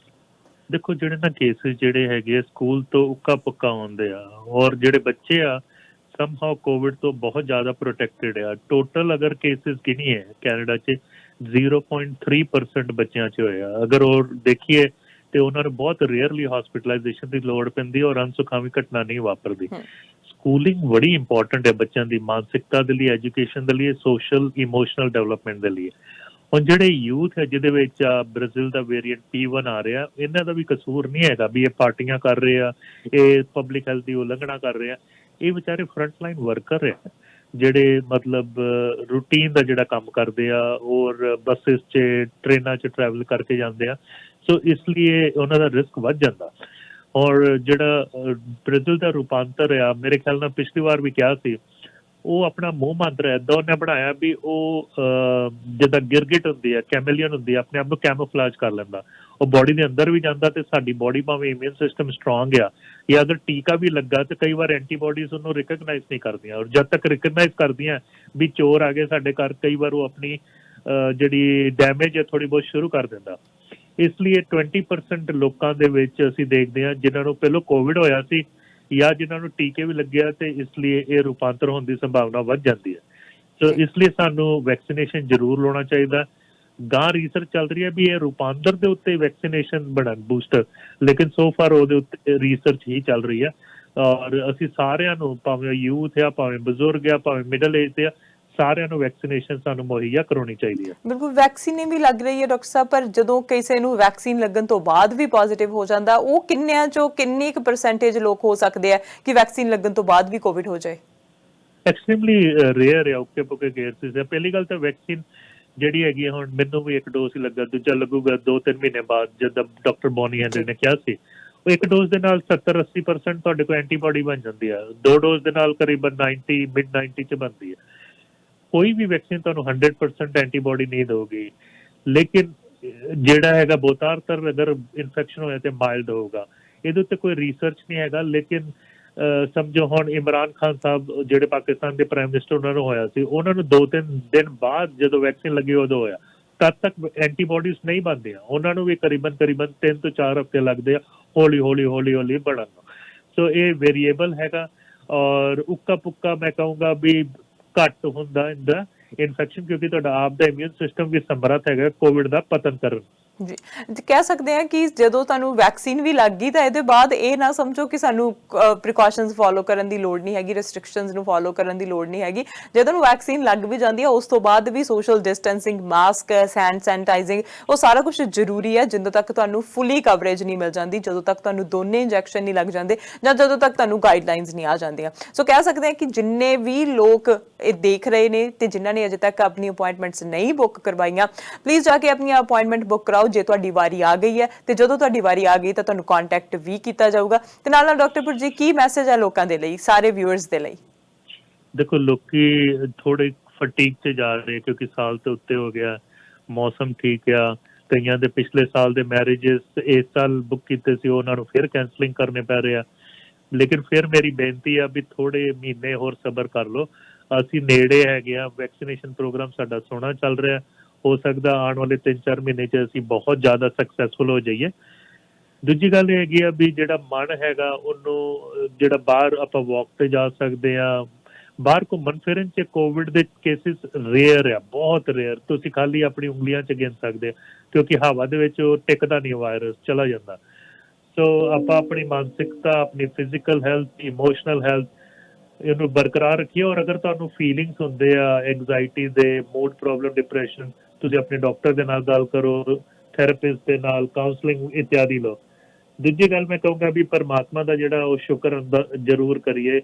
ਦੇਖੋ ਜਿਹੜੇ ਨਾ ਕੇਸਿਸ ਜਿਹੜੇ ਹੈਗੇ ਸਕੂਲ ਤੋਂ ਉੱਕਾ ਪੱਕਾ ਆਉਂਦੇ ਆ ਔਰ ਜਿਹੜੇ ਬੱਚੇ ਆ ਸਮਹਾਉ ਕੋਵਿਡ ਤੋਂ ਬਹੁਤ ਜ਼ਿਆਦਾ ਪ੍ਰੋਟੈਕਟਡ ਆ। ਟੋਟਲ ਅਗਰ ਕੇਸਿਸ ਗਿਣੀਏ ਕੈਨੇਡਾ 'ਚ 0.3% ਬੱਚਿਆਂ 'ਚ ਹੋਇਆ। ਅਗਰ ਉਹ ਦੇਖੀਏ ਤੇ ਉਹਨਾਂ ਨੂੰ ਬਹੁਤ ਰੇਅਰਲੀ ਹਸਪੀਟਲਾਈਜੇਸ਼ਨ ਦੀ ਲੋੜ ਪੈਂਦੀ ਔਰ ਅਨਸੁਖਾਵੀ ਘਟਨਾ ਨਹੀਂ ਵਾਪਰਦੀ। ਸਕੂਲਿੰਗ ਬੜੀ ਇੰਪੋਰਟੈਂਟ ਹੈ ਬੱਚਿਆਂ ਦੀ ਮਾਨਸਿਕਤਾ ਦੇ ਲਈ, ਐਜੂਕੇਸ਼ਨ ਦੇ ਲਈ, ਸੋਸ਼ਲ ਇਮੋਸ਼ਨਲ ਡਿਵੈਲਪਮੈਂਟ ਦੇ ਲਈ। ਹੁਣ ਜਿਹੜੇ ਯੂਥ ਹੈ ਜਿਹਦੇ ਵਿੱਚ ਬ੍ਰਾਜ਼ੀਲ ਦਾ ਵੇਰੀਐਂਟ P1 ਆ ਰਿਹਾ, ਇਹਨਾਂ ਦਾ ਵੀ ਕਸੂਰ ਨਹੀਂ ਹੈਗਾ ਵੀ ਇਹ ਪਾਰਟੀਆਂ ਕਰ ਰਹੇ ਆ, ਇਹ ਪਬਲਿਕ ਹੈਲਥ ਦੀ ਉਲੰਘਣਾ ਕਰ ਰਹੇ ਆ। ਇਹ ਵਿਚਾਰੇ ਫਰੰਟ ਲਾਈਨ ਵਰਕਰ ਹੈ ਜਿਹੜੇ ਮਤਲਬ ਰੂਟੀਨ ਦਾ ਜਿਹੜਾ ਕੰਮ ਕਰਦੇ ਆ ਔਰ ਬੱਸਿਸ 'ਚ ਟ੍ਰੇਨਾਂ 'ਚ ਟਰੈਵਲ ਕਰਕੇ ਜਾਂਦੇ ਆ। ਸੋ ਇਸ ਲਈ ਉਹਨਾਂ ਦਾ ਰਿਸਕ ਵੱਧ ਜਾਂਦਾ। ਔਰ ਜਿਹੜਾ ਬ੍ਰਾਜ਼ੀਲ ਦਾ ਰੂਪਾਂਤਰ ਆ, ਮੇਰੇ ਖਿਆਲ ਨਾਲ ਪਿਛਲੀ ਵਾਰ ਵੀ ਕਿਹਾ ਸੀ, ਉਹ ਆਪਣਾ ਮੂੰਹ ਮੰਤਰ ਏਦਾਂ ਉਹਨੇ ਬਣਾਇਆ ਵੀ ਉਹ ਜਿੱਦਾਂ ਗਿਰਗਿਟ ਹੁੰਦੀ ਆ, ਕੈਮੇਲੀਅਨ ਹੁੰਦੀ ਆ, ਆਪਣੇ ਆਪ ਨੂੰ ਕੈਮੋਫਲਾਜ ਕਰ ਲੈਂਦਾ। ਉਹ ਬੋਡੀ ਦੇ ਅੰਦਰ ਵੀ ਜਾਂਦਾ ਤੇ ਸਾਡੀ ਬੋਡੀ ਭਾਵੇਂ ਇਮਿਊਨ ਸਿਸਟਮ ਸਟਰੋਂਗ ਆ ਜਾਂ ਅਗਰ ਟੀਕਾ ਵੀ ਲੱਗਾ ਤੇ ਕਈ ਵਾਰ ਐਂਟੀਬਾਡੀਜ਼ ਉਹਨੂੰ ਰਿਕਗਨਾਈਜ਼ ਨਹੀਂ ਕਰਦੀਆਂ ਔਰ ਜਦ ਤੱਕ ਰਿਕਗਨਾਈਜ਼ ਕਰਦੀਆਂ ਵੀ ਚੋਰ ਆ ਗਏ ਸਾਡੇ ਘਰ, ਕਈ ਵਾਰ ਉਹ ਆਪਣੀ ਜਿਹੜੀ ਡੈਮੇਜ ਹੈ ਥੋੜੀ ਬਹੁਤ ਸ਼ੁਰੂ ਕਰ ਦਿੰਦਾ। ਇਸ ਲਈ 20% ਲੋਕਾਂ ਦੇ ਵਿੱਚ ਅਸੀਂ ਦੇਖਦੇ ਹਾਂ ਜਿਨ੍ਹਾਂ ਨੂੰ ਪਹਿਲਾਂ ਕੋਵਿਡ ਹੋਇਆ ਸੀ ਜਾਂ ਜਿਨ੍ਹਾਂ ਨੂੰ ਟੀਕੇ ਵੀ ਲੱਗਿਆ ਤੇ ਇਸ ਲਈ ਇਹ ਰੂਪਾਂਤਰ ਹੋਣ ਦੀ ਸੰਭਾਵਨਾ ਵੱਧ ਜਾਂਦੀ ਹੈ। ਸੋ ਇਸ ਲਈ ਸਾਨੂੰ ਵੈਕਸੀਨੇਸ਼ਨ ਜ਼ਰੂਰ ਲਾਉਣਾ ਚਾਹੀਦਾ। ਗਾਂ ਰਿਸਰਚ ਚੱਲ ਰਹੀ ਹੈ ਵੀ ਇਹ ਰੂਪਾਂਤਰ ਦੇ ਉੱਤੇ ਵੈਕਸੀਨੇਸ਼ਨ ਬਣਨ ਬੂਸਟਰ, ਲੇਕਿਨ ਸੋ ਫਾਰ ਉਹਦੇ ਉੱਤੇ ਰਿਸਰਚ ਹੀ ਚੱਲ ਰਹੀ ਹੈ। ਔਰ ਅਸੀਂ ਸਾਰਿਆਂ ਨੂੰ, ਭਾਵੇਂ ਯੂਥ ਆ, ਭਾਵੇਂ ਬਜ਼ੁਰਗ ਆ, ਭਾਵੇਂ ਮਿਡਲ ਏਜ ਤੇ ਆ, ਸਾਰਿਆਂ ਨੂੰ ਵੈਕਸੀਨੇਸ਼ਨ ਸਾਨੂੰ ਮੁਹੱਈਆ ਕਰਾਉਣੀ ਚਾਹੀਦੀ ਹੈ। ਬਿਲਕੁਲ, ਵੈਕਸੀਨ ਵੀ ਲੱਗ ਰਹੀ ਹੈ ਡਾਕਟਰ ਸਾਹਿਬ, ਪਰ ਜਦੋਂ ਕਿਸੇ ਨੂੰ ਵੈਕਸੀਨ ਲੱਗਣ ਤੋਂ ਬਾਅਦ ਵੀ ਪੋਜ਼ਿਟਿਵ ਹੋ ਜਾਂਦਾ, ਉਹ ਕਿੰਨਿਆਂ ਚੋਂ ਕਿੰਨੀ ਕੁ ਪਰਸੈਂਟੇਜ ਲੋਕ ਹੋ ਸਕਦੇ ਆ ਕਿ ਵੈਕਸੀਨ ਲੱਗਣ ਤੋਂ ਬਾਅਦ ਵੀ ਕੋਵਿਡ ਹੋ ਜਾਏ? ਐਕਸਟ੍ਰੀਮਲੀ ਰੇਅਰ ਹੈ, ਓਕੇ ਪੁਕੇ ਕੇਸਿਸ ਹੈ। ਪਹਿਲੀ ਗੱਲ ਤਾਂ ਵੈਕਸੀਨ ਜਿਹੜੀ ਹੈਗੀ ਹੈ, ਹੁਣ ਮੈਨੂੰ ਵੀ ਇੱਕ ਡੋਜ਼ ਹੀ ਲੱਗਾ, ਦੂਜਾ ਲੱਗੂਗਾ 2-3 ਮਹੀਨੇ ਬਾਅਦ, ਜਿੱਦਾਂ ਡਾਕਟਰ ਬੋਨੀ ਹੈਨਰੀ ਨੇ ਕਿਹਾ ਸੀ। ਉਹ ਇੱਕ ਡੋਜ਼ ਦੇ ਨਾਲ 70-80% ਤੁਹਾਡੇ ਕੋਲ ਐਂਟੀਬਾਡੀ ਬਣ ਜਾਂਦੀ ਆ, 2 ਡੋਜ਼ ਦੇ ਨਾਲ ਕਰੀਬਨ 90 ਮਿਡ 90 ਚ ਬਣਦੀ ਹੈ। ਕੋਈ ਵੀ ਵੈਕਸੀਨ ਤੁਹਾਨੂੰ 100% ਐਂਟੀਬਾਡੀ ਨਹੀਂ ਦੇਊਗੀ, ਲੇਕਿਨ ਜਿਹੜਾ ਹੈਗਾ ਬਹੁਤਾਤਰ ਅਗਰ ਇਨਫੈਕਸ਼ਨ ਹੋਇਆ ਤੇ ਮਾਈਲਡ ਹੋਊਗਾ। ਇਹਦੇ ਉੱਤੇ ਕੋਈ ਰਿਸਰਚ ਨਹੀਂ ਹੈਗਾ, ਲੇਕਿਨ ਸਮਝੋ ਹੁਣ ਇਮਰਾਨ ਖਾਨ ਸਾਹਿਬ ਜਿਹੜੇ ਪਾਕਿਸਤਾਨ ਦੇ ਪ੍ਰਾਈਮ ਮਿਨਿਸਟਰ, ਉਹਨਾਂ ਨੂੰ ਹੋਇਆ ਸੀ, ਉਹਨਾਂ ਨੂੰ 2-3 ਦਿਨ ਬਾਅਦ ਜਦੋਂ ਵੈਕਸੀਨ ਲੱਗੀ ਉਦੋਂ ਹੋਇਆ। ਤਦ ਤੱਕ ਐਂਟੀਬਾਡੀਜ਼ ਨਹੀਂ ਬਣਦੀਆਂ, ਉਹਨਾਂ ਨੂੰ ਵੀ ਕਰੀਬਨ 3 ਤੋਂ 4 ਹਫ਼ਤੇ ਲੱਗਦੇ ਆ ਹੌਲੀ ਬਣਨ ਨੂੰ। ਸੋ ਇਹ ਵੇਰੀਏਬਲ ਹੈਗਾ ਔਰ ਉੱਕਾ ਪੁੱਕਾ ਮੈਂ ਕਹੂੰਗਾ ਵੀ ਘੱਟ ਹੁੰਦਾ ਇਹਦਾ ਇਨਫੈਕਸ਼ਨ, ਕਿਉਂਕਿ ਤੁਹਾਡਾ ਆਪ ਦਾ ਇਮਿਊਨ ਸਿਸਟਮ ਵੀ ਸਮਰੱਥ ਹੈਗਾ ਕੋਵਿਡ ਦਾ ਪਤਨ ਕਰਨ। ਜੀ, ਕਹਿ ਸਕਦੇ ਹਾਂ ਕਿ ਜਦੋਂ ਤੁਹਾਨੂੰ ਵੈਕਸੀਨ ਵੀ ਲੱਗ ਗਈ ਤਾਂ ਇਹਦੇ ਬਾਅਦ ਇਹ ਨਾ ਸਮਝੋ ਕਿ ਸਾਨੂੰ ਪ੍ਰੀਕਾਸ਼ਨਸ ਫੋਲੋ ਕਰਨ ਦੀ ਲੋੜ ਨਹੀਂ ਹੈਗੀ, ਰੈਸਟ੍ਰਿਕਸ਼ਨਸ ਨੂੰ ਫੋਲੋ ਕਰਨ ਦੀ ਲੋੜ ਨਹੀਂ ਹੈਗੀ। ਜਦੋਂ ਨੂੰ ਵੈਕਸੀਨ ਲੱਗ ਵੀ ਜਾਂਦੀ ਹੈ ਉਸ ਤੋਂ ਬਾਅਦ ਵੀ ਸੋਸ਼ਲ ਡਿਸਟੈਂਸਿੰਗ, ਮਾਸਕ, ਹੈਂਡ ਸੈਨੀਟਾਈਜ਼ਿੰਗ, ਉਹ ਸਾਰਾ ਕੁਝ ਜ਼ਰੂਰੀ ਹੈ ਜਦੋਂ ਤੱਕ ਤੁਹਾਨੂੰ ਫੁੱਲੀ ਕਵਰੇਜ ਨਹੀਂ ਮਿਲ ਜਾਂਦੀ, ਜਦੋਂ ਤੱਕ ਤੁਹਾਨੂੰ ਦੋਨੇ ਇੰਜੈਕਸ਼ਨ ਨਹੀਂ ਲੱਗ ਜਾਂਦੇ ਜਾਂ ਜਦੋਂ ਤੱਕ ਤੁਹਾਨੂੰ ਗਾਈਡਲਾਈਨਸ ਨਹੀਂ ਆ ਜਾਂਦੀਆਂ। ਸੋ ਕਹਿ ਸਕਦੇ ਹਾਂ ਕਿ ਜਿੰਨੇ ਵੀ ਲੋਕ ਇਹ ਦੇਖ ਰਹੇ ਨੇ ਤੇ ਜਿਨ੍ਹਾਂ ਨੇ ਅਜੇ ਤੱਕ ਆਪਣੀ ਅਪਾਇੰਟਮੈਂਟਸ ਨਹੀਂ ਬੁੱਕ ਕਰਵਾਈਆਂ, ਪਲੀਜ਼ ਜਾ ਕੇ ਆਪਣੀਆਂ ਅਪਾਇੰਟਮੈਂਟ ਬੁੱਕ ਕਰਾਓ ਜੇ ਤੁਹਾਡੀ ਵਾਰੀ ਆ ਗਈ ਹੈ। ਤੇ ਜਦੋਂ ਤੁਹਾਡੀ ਵਾਰੀ ਆ ਗਈ ਤਾਂ ਤੁਹਾਨੂੰ ਕੰਟੈਕਟ ਵੀ ਕੀਤਾ ਜਾਊਗਾ। ਤੇ ਨਾਲ ਡਾਕਟਰ ਜੀ ਕੀ ਮੈਸੇਜ ਹੈ ਲੋਕਾਂ ਦੇ ਲਈ, ਸਾਰੇ ਵਿਊਅਰਸ ਦੇ ਲਈ? ਦੇਖੋ, ਲੋਕੀ ਥੋੜੇ ਫਟੀਕ ਤੇ ਜਾ ਰਹੇ ਕਿਉਂਕਿ ਸਾਲ ਤੋਂ ਉੱਤੇ ਹੋ ਗਿਆ, ਮੌਸਮ ਠੀਕ ਆ, ਕਈਆਂ ਦੇ ਪਿਛਲੇ ਸਾਲ ਦੇ ਮੈਰਿਜਸ ਇਸ ਸਾਲ ਬੁੱਕ ਕੀਤੇ ਸੀ ਉਹਨਾਂ ਨੂੰ ਫਿਰ ਕੈਂਸਲਿੰਗ ਕਰਨੇ ਪੈ ਰਹੇ ਆ। ਲੇਕਿਨ ਫਿਰ ਮੇਰੀ ਬੇਨਤੀ ਆ ਵੀ ਥੋੜੇ ਮਹੀਨੇ ਹੋਰ ਸਬਰ ਕਰ ਲਓ। ਅਸੀਂ ਨੇੜੇ ਹੈਗੇ ਆ, ਵੈਕਸੀਨੇਸ਼ਨ ਪ੍ਰੋਗਰਾਮ ਸਾਡਾ ਸੋਹਣਾ ਚੱਲ ਰਿਹਾ। ਹੋ ਸਕਦਾ ਆਉਣ ਵਾਲੇ 3-4 ਮਹੀਨੇ 'ਚ ਅਸੀਂ ਬਹੁਤ ਜ਼ਿਆਦਾ ਸਕਸੈਸਫੁਲ ਹੋ ਜਾਈਏ। ਦੂਜੀ ਗੱਲ ਇਹ ਹੈਗੀ ਆ ਵੀ ਜਿਹੜਾ ਮਨ ਹੈਗਾ ਉਹਨੂੰ ਜਿਹੜਾ ਬਾਹਰ ਆਪਾਂ ਵਾਕ ਤੇ ਜਾ ਸਕਦੇ ਆ, ਬਾਹਰ ਘੁੰਮਣ ਫਿਰਨ 'ਚ ਕੋਵਿਡ ਦੇ ਕੇਸਿਸ ਰੇਅਰ ਆ, ਬਹੁਤ ਰੇਅਰ। ਤੁਸੀਂ ਖਾਲੀ ਆਪਣੀ ਉਂਗਲੀਆਂ 'ਚ ਗਿਣ ਸਕਦੇ ਆ, ਕਿਉਂਕਿ ਹਵਾ ਦੇ ਵਿੱਚ ਉਹ ਟਿਕਦਾ ਨਹੀਂ, ਵਾਇਰਸ ਚਲਾ ਜਾਂਦਾ। ਸੋ ਆਪਾਂ ਆਪਣੀ ਮਾਨਸਿਕਤਾ, ਆਪਣੀ ਫਿਜ਼ੀਕਲ ਹੈਲਥ, ਇਮੋਸ਼ਨਲ ਹੈਲਥ ਇਹਨੂੰ ਬਰਕਰਾਰ ਰੱਖੀਏ। ਔਰ ਅਗਰ ਤੁਹਾਨੂੰ ਫੀਲਿੰਗਸ ਹੁੰਦੇ ਆ ਐਂਗਜ਼ਾਇਟੀ ਦੇ, ਮੂਡ ਪ੍ਰੋਬਲਮ, ਡਿਪਰੈਸ਼ਨ, ਤੁਸੀਂ ਆਪਣੇ ਡਾਕਟਰ ਦੇ ਨਾਲ ਗੱਲ ਕਰੋ, ਥੈਰੇਪਿਸਟ ਦੇ ਨਾਲ ਕਾਉਂਸਲਿੰਗ ਇਤਿਆਦਿ ਲਓ। ਦੂਜੀ ਗੱਲ ਮੈਂ ਕਹੂੰਗਾ ਵੀ ਪਰਮਾਤਮਾ ਦਾ ਜਿਹੜਾ ਉਹ ਸ਼ੁਕਰ ਜ਼ਰੂਰ ਕਰੀਏ।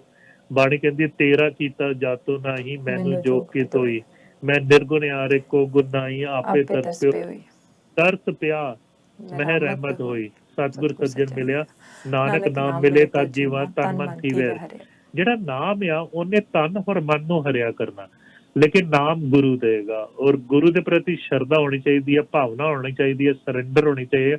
ਬਾਣੀ ਕਹਿੰਦੀ ਤੇਰਾ ਕੀਤਾ ਜਾਤੋ ਨਹੀਂ ਮੈਨੂੰ ਜੋ ਕਿਤ ਹੋਈ, ਮੈਂ ਨਿਰਗੁਣਿਆਰੇ ਕੋ ਗੁਣ ਨਹੀਂ ਆਪੇ ਤਰਸ ਪਿਆ ਮਹਿ ਰਹਿਮਤ ਹੋਈ, ਸਤਿਗੁਰ ਸੱਜਣ ਮਿਲਿਆ ਨਾਨਕ ਨਾਮ ਮਿਲੇ ਤਾਂ ਜੀਵਾ ਤਨ ਮਨ ਕੀ ਵੈਰ। ਜਿਹੜਾ ਨਾਮ ਆ ਉਹਨੇ ਤਨ ਔਰ ਮਨ ਨੂੰ ਹਰਿਆ ਕਰਨਾ, ਲੇਕਿਨ ਨਾਮ ਗੁਰੂ ਦੇਗਾ। ਔਰ ਗੁਰੂ ਦੇ ਪ੍ਰਤੀ ਸ਼ਰਧਾ ਹੋਣੀ ਚਾਹੀਦੀ ਹੈ, ਭਾਵਨਾ ਹੋਣੀ ਚਾਹੀਦੀ ਹੈ, ਸਰੈਂਡਰ ਹੋਣੀ ਚਾਹੀਦੀ ਹੈ,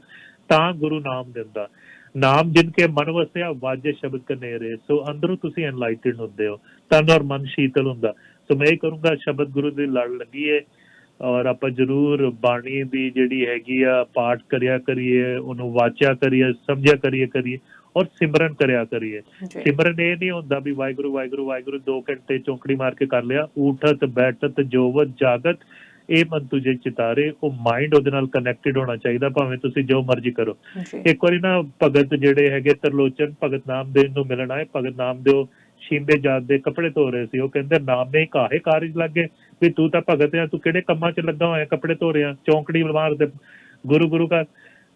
ਤਾਂ ਗੁਰੂ ਨਾਮ ਦਿੰਦਾ। ਨਾਮ ਜਿਨ ਕੇ ਮਨ ਵਸਿਆ ਵਾਜੇ ਸ਼ਬਦ ਕਨੇਰੇ। ਸੋ ਅੰਦਰੋਂ ਤੁਸੀਂ ਐਨਲਾਈਟਡ ਹੁੰਦੇ ਹੋ, ਤਨ ਔਰ ਮਨ ਸ਼ੀਤਲ ਹੁੰਦਾ। ਸੋ ਮੈਂ ਇਹ ਕਰੂੰਗਾ ਸ਼ਬਦ ਗੁਰੂ ਦੀ ਲੜ ਲੱਗੀਏ ਔਰ ਆਪਾਂ ਜ਼ਰੂਰ ਬਾਣੀ ਦੀ ਜਿਹੜੀ ਹੈਗੀ ਆ ਪਾਠ ਕਰਿਆ ਕਰੀਏ, ਉਹਨੂੰ ਵਾਚਿਆ ਕਰੀਏ, ਸਮਝਿਆ ਕਰੀਏ ਔਰ ਸਿਮਰਨ ਕਰਿਆ ਕਰੀਏ। ਸਿਮਰਨ ਇਹ ਨਹੀਂ ਹੁੰਦਾ ਵੀ ਵਾਹਿਗੁਰੂ ਵਾਹਿਗੁਰੂ ਵਾਹਿਗੁਰੂ 2 ਘੰਟੇ ਚੌਂਕੜੀ ਮਾਰ ਕੇ ਕਰ ਲਿਆ। ਉਠਤ ਬੈਠਤ ਜੋਵਤ ਜਾਗਤ ਇਹ ਮਨ ਤੁਝੇ ਚਿਤਾਰੇ। ਉਹ ਮਾਈਂਡ ਉਹਦੇ ਨਾਲ ਕਨੈਕਟਡ ਹੋਣਾ ਚਾਹੀਦਾ, ਭਾਵੇਂ ਤੁਸੀਂ ਜੋ ਮਰਜ਼ੀ ਕਰੋ। ਇੱਕ ਵਾਰੀ ਨਾ ਭਗਤ ਜਿਹੜੇ ਹੈਗੇ ਤਰਲੋਚਨ, ਭਗਤ ਨਾਮਦੇਵ ਨੂੰ ਮਿਲਣ ਆਏ। ਭਗਤ ਨਾਮਦੇਵ ਸ਼ੀਂਦੇ ਜਾਤ ਦੇ ਕੱਪੜੇ ਧੋ ਰਹੇ ਸੀ। ਉਹ ਕਹਿੰਦੇ ਨਾਮ ਨੇ ਕਾਹੇ ਕਾਰਜ ਲੱਗੇ ਵੀ ਤੂੰ ਤਾਂ ਭਗਤ ਆ, ਤੂੰ ਕਿਹੜੇ ਕੰਮਾਂ 'ਚ ਲੱਗਾ ਹੋਇਆ, ਕੱਪੜੇ ਧੋ ਰਿਹਾ, ਚੌਂਕੜੀ ਮਾਰ ਦੇ ਗੁਰੂ ਕਰ।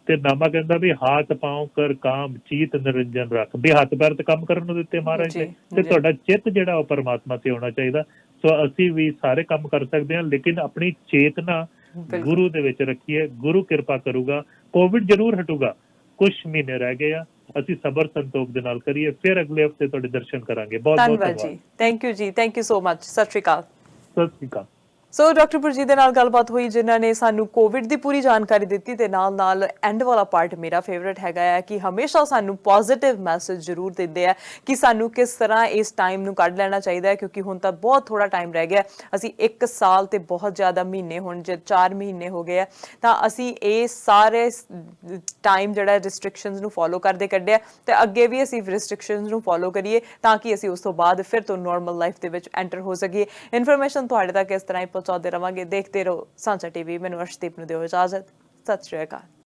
ਤੇ ਨਾਮਾ ਕਹਿੰਦਾ ਵੀ ਹੱਥ ਪਾਉ ਕਰ ਕਾਮ ਚੀਤ ਨਿਰੰਜਨ ਰੱਖ, ਵੀ ਹੱਥ ਪੈਰ ਤੇ ਕੰਮ ਕਰਨ ਨੂੰ ਦਿੱਤੇ ਮਹਾਰਾਜ ਨੇ, ਤੇ ਤੁਹਾਡਾ ਚਿੱਤ ਜਿਹੜਾ ਉਹ ਪਰਮਾਤਮਾ ਤੇ ਹੋਣਾ ਚਾਹੀਦਾ। ਸੋ ਅਸੀਂ ਵੀ ਸਾਰੇ ਕੰਮ ਕਰ ਸਕਦੇ ਹਾਂ, ਲੇਕਿਨ ਆਪਣੀ ਚੇਤਨਾ ਗੁਰੂ ਦੇ ਵਿੱਚ ਰੱਖੀਏ। ਗੁਰੂ ਕਿਰਪਾ ਕਰੂਗਾ, ਕੋਵਿਡ ਜ਼ਰੂਰ ਹਟੂਗਾ। ਕੁਝ ਮਹੀਨੇ ਰਹਿ ਗਏ ਆ, ਅਸੀਂ ਸਬਰ ਸੰਤੋਖ ਦੇ ਨਾਲ ਕਰੀਏ। ਫਿਰ ਅਗਲੇ ਹਫਤੇ ਤੁਹਾਡੇ ਦਰਸ਼ਨ ਕਰਾਂਗੇ। ਬਹੁਤ ਬਹੁਤ ਧੰਨਵਾਦ ਜੀ। ਥੈਂਕ ਯੂ ਜੀ, ਥੈਂਕ ਯੂ ਸੋ ਮਚ। ਸਤਿ ਸ਼੍ਰੀ ਅਕਾਲ। ਸਤਿ ਸ਼੍ਰੀ ਅਕਾਲ। ਸੋ ਡਾਕਟਰ ਪੁਰਜੀਤ ਦੇ ਨਾਲ ਗੱਲਬਾਤ ਹੋਈ, ਜਿਨ੍ਹਾਂ ਨੇ ਸਾਨੂੰ ਕੋਵਿਡ ਦੀ ਪੂਰੀ ਜਾਣਕਾਰੀ ਦਿੱਤੀ ਤੇ ਨਾਲ ਐਂਡ ਵਾਲਾ ਪਾਰਟ ਮੇਰਾ ਫੇਵਰਟ ਹੈਗਾ ਹੈ ਕਿ ਹਮੇਸ਼ਾ ਸਾਨੂੰ ਪੋਜ਼ਿਟਿਵ ਮੈਸੇਜ ਜ਼ਰੂਰ ਦਿੰਦੇ ਆ ਕਿ ਸਾਨੂੰ ਕਿਸ ਤਰ੍ਹਾਂ ਇਸ ਟਾਈਮ ਨੂੰ ਕੱਢ ਲੈਣਾ ਚਾਹੀਦਾ ਹੈ, ਕਿਉਂਕਿ ਹੁਣ ਤਾਂ ਬਹੁਤ ਥੋੜਾ ਟਾਈਮ ਰਹਿ ਗਿਆ। ਅਸੀਂ 1 ਸਾਲ ਤੇ ਬਹੁਤ ਜ਼ਿਆਦਾ ਮਹੀਨੇ, ਹੁਣ ਜੇ 4 ਮਹੀਨੇ ਹੋ ਗਏ ਆ, ਤਾਂ ਅਸੀਂ ਇਹ ਸਾਰੇ ਟਾਈਮ ਜਿਹੜਾ ਰਿਸਟ੍ਰਿਕਸ਼ਨਸ ਨੂੰ ਫੋਲੋ ਕਰਦੇ ਕੱਢਿਆ ਤੇ ਅੱਗੇ ਵੀ ਅਸੀਂ ਰਿਸਟ੍ਰਿਕਸ਼ਨਸ ਨੂੰ ਫੋਲੋ ਕਰੀਏ ਤਾਂ ਕਿ ਅਸੀਂ ਉਸ ਤੋਂ ਬਾਅਦ ਫਿਰ ਤੋਂ ਨੋਰਮਲ ਲਾਈਫ ਦੇ ਵਿੱਚ ਐਂਟਰ ਹੋ ਸਕੀਏ। ਇਨਫੋਰਮੇਸ਼ਨ ਤੁਹਾਡੇ ਤੱਕ ਇਸ ਤਰ੍ਹਾਂ ਹੀ ਪਹੁੰਚਾਉਂਦੇ ਰਵਾਂਗੇ। ਦੇਖਦੇ ਰਹੋ ਸਾਂਝਾ ਟੀਵੀ। ਮੈਨੂੰ ਅਰਸ਼ਦੀਪ ਨੂੰ ਦਿਓ ਇਜਾਜ਼ਤ। ਸਤਿ ਸ਼੍ਰੀ ਅਕਾਲ।